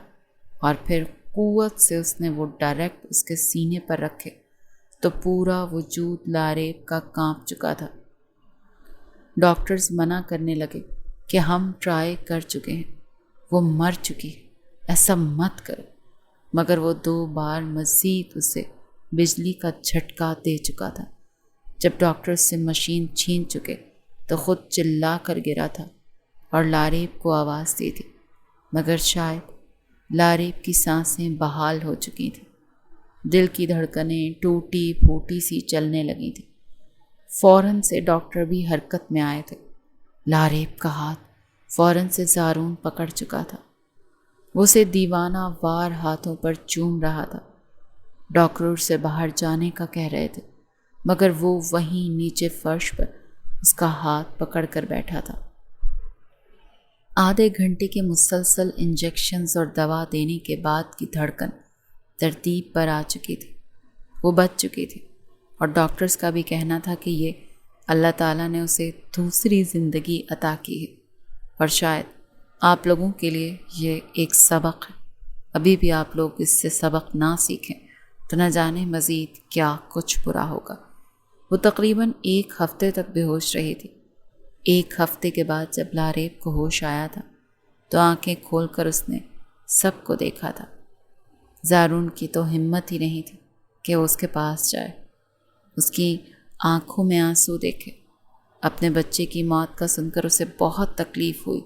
اور پھر قوت سے اس نے وہ ڈائریکٹ اس کے سینے پر رکھے تو پورا وجود لاریب کا کانپ چکا تھا۔ ڈاکٹرز منع کرنے لگے کہ ہم ٹرائی کر چکے ہیں، وہ مر چکی ہے، ایسا مت کرو، مگر وہ 2 بار مزید اسے بجلی کا جھٹکا دے چکا تھا۔ جب ڈاکٹر سے مشین چھین چکے تو خود چلا کر گرا تھا اور لاریب کو آواز دی تھی، مگر شاید لاریب کی سانسیں بحال ہو چکی تھیں۔ دل کی دھڑکنیں ٹوٹی پھوٹی سی چلنے لگی تھیں۔ فوراً سے ڈاکٹر بھی حرکت میں آئے تھے۔ لاریب کا ہاتھ فوراً سے زارون پکڑ چکا تھا۔ وہ اسے دیوانہ وار ہاتھوں پر چوم رہا تھا۔ ڈاکٹر سے باہر جانے کا کہہ رہے تھے، مگر وہ وہیں نیچے فرش پر اس کا ہاتھ پکڑ کر بیٹھا تھا۔ آدھے گھنٹے کے مسلسل انجیکشنز اور دوا دینے کے بعد کی دھڑکن ترتیب پر آ چکی تھی، وہ بچ چکی تھی، اور ڈاکٹرز کا بھی کہنا تھا کہ یہ اللہ تعالیٰ نے اسے دوسری زندگی عطا کی ہے، اور شاید آپ لوگوں کے لیے یہ ایک سبق ہے۔ ابھی بھی آپ لوگ اس سے سبق نہ سیکھیں تو نہ جانے مزید کیا کچھ برا ہوگا۔ وہ تقریباً 1 ہفتے تک بے ہوش رہی تھی۔ 1 ہفتے کے بعد جب لاریب کو ہوش آیا تھا تو آنکھیں کھول کر اس نے سب کو دیکھا تھا۔ زارون کی تو ہمت ہی نہیں تھی کہ وہ اس کے پاس جائے، اس کی آنکھوں میں آنسو دیکھے۔ اپنے بچے کی موت کا سن کر اسے بہت تکلیف ہوئی،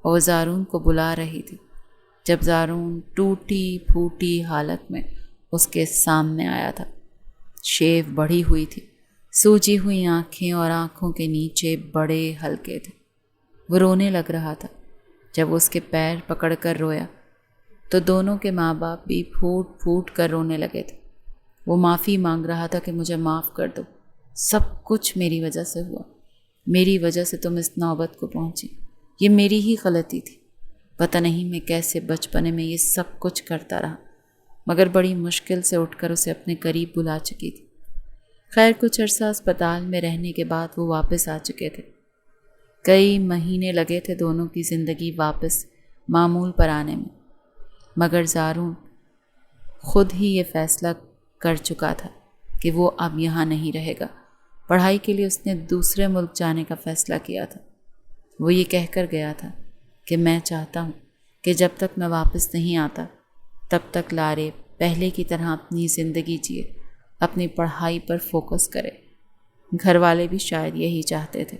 اور وہ زارون کو بلا رہی تھی جب زارون ٹوٹی پھوٹی حالت میں اس کے سامنے آیا تھا۔ شیو بڑھی ہوئی تھی، سوجی ہوئی آنکھیں اور آنکھوں کے نیچے بڑے ہلکے تھے۔ وہ رونے لگ رہا تھا۔ جب وہ اس کے پیر پکڑ کر رویا تو دونوں کے ماں باپ بھی پھوٹ پھوٹ کر رونے لگے تھے۔ وہ معافی مانگ رہا تھا کہ مجھے معاف کر دو، سب کچھ میری وجہ سے ہوا، میری وجہ سے تم اس نوبت کو پہنچی، یہ میری ہی غلطی تھی۔ پتہ نہیں میں کیسے بچپنے میں یہ سب کچھ کرتا رہا، مگر بڑی مشکل سے اٹھ کر اسے اپنے قریب بلا چکی تھی۔ خیر کچھ عرصہ اسپتال میں رہنے کے بعد وہ واپس آ چکے تھے۔ کئی مہینے لگے تھے دونوں کی زندگی واپس معمول پر آنے میں، مگر زارون خود ہی یہ فیصلہ کر چکا تھا کہ وہ اب یہاں نہیں رہے گا۔ پڑھائی کے لیے اس نے دوسرے ملک جانے کا فیصلہ کیا تھا۔ وہ یہ کہہ کر گیا تھا کہ میں چاہتا ہوں کہ جب تک میں واپس نہیں آتا تب تک لاریب پہلے کی طرح اپنی زندگی جیے، اپنی پڑھائی پر فوکس کرے۔ گھر والے بھی شاید یہی چاہتے تھے۔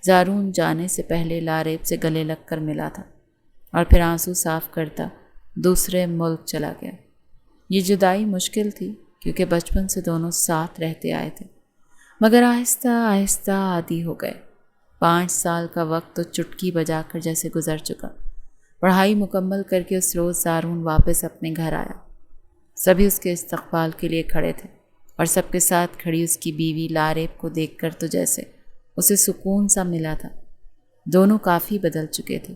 زارون جانے سے پہلے لاریب سے گلے لگ کر ملا تھا، اور پھر آنسو صاف کرتا دوسرے ملک چلا گیا۔ یہ جدائی مشکل تھی کیونکہ بچپن سے دونوں ساتھ رہتے آئے تھے، مگر آہستہ آہستہ عادی ہو گئے۔ 5 سال کا وقت تو چٹکی بجا کر جیسے گزر چکا۔ پڑھائی مکمل کر کے اس روز زارون واپس اپنے گھر آیا۔ سبھی اس کے استقبال کے لیے کھڑے تھے، اور سب کے ساتھ کھڑی اس کی بیوی لاریب کو دیکھ کر تو جیسے اسے سکون سا ملا تھا۔ دونوں کافی بدل چکے تھے،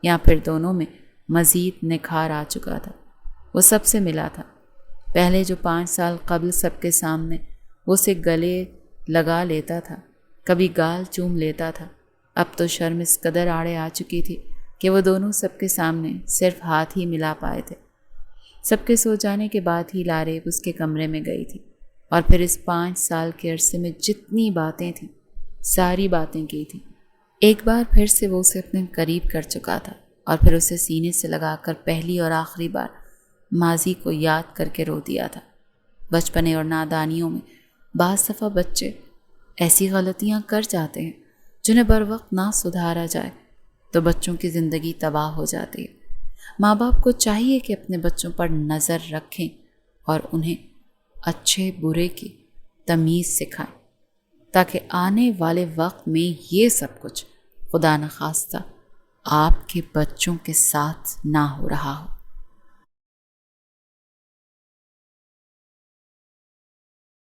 یا پھر دونوں میں مزید نکھار آ چکا تھا۔ وہ سب سے ملا تھا۔ پہلے جو 5 سال قبل سب کے سامنے وہ اسے گلے لگا لیتا تھا، کبھی گال چوم لیتا تھا، اب تو شرم اس قدر آڑے آ چکی تھی کہ وہ دونوں سب کے سامنے صرف ہاتھ ہی ملا پائے تھے۔ سب کے سو جانے کے بعد ہی لاریب اس کے کمرے میں گئی تھی۔ اور پھر اس 5 سال کے عرصے میں جتنی باتیں تھیں ساری باتیں کی تھیں۔ ایک بار پھر سے وہ اسے اپنے قریب کر چکا تھا اور پھر اسے سینے سے لگا کر پہلی اور آخری بار ماضی کو یاد کر کے رو دیا تھا۔ بچپنے اور نادانیوں میں بعض دفعہ بچے ایسی غلطیاں کر جاتے ہیں جنہیں بروقت نہ سدھارا جائے تو بچوں کی زندگی تباہ ہو جاتی ہے۔ ماں باپ کو چاہیے کہ اپنے بچوں پر نظر رکھیں اور انہیں اچھے برے کی تمیز سکھائیں تاکہ آنے والے وقت میں یہ سب کچھ خدا نخواستہ آپ کے بچوں کے ساتھ نہ ہو رہا ہو۔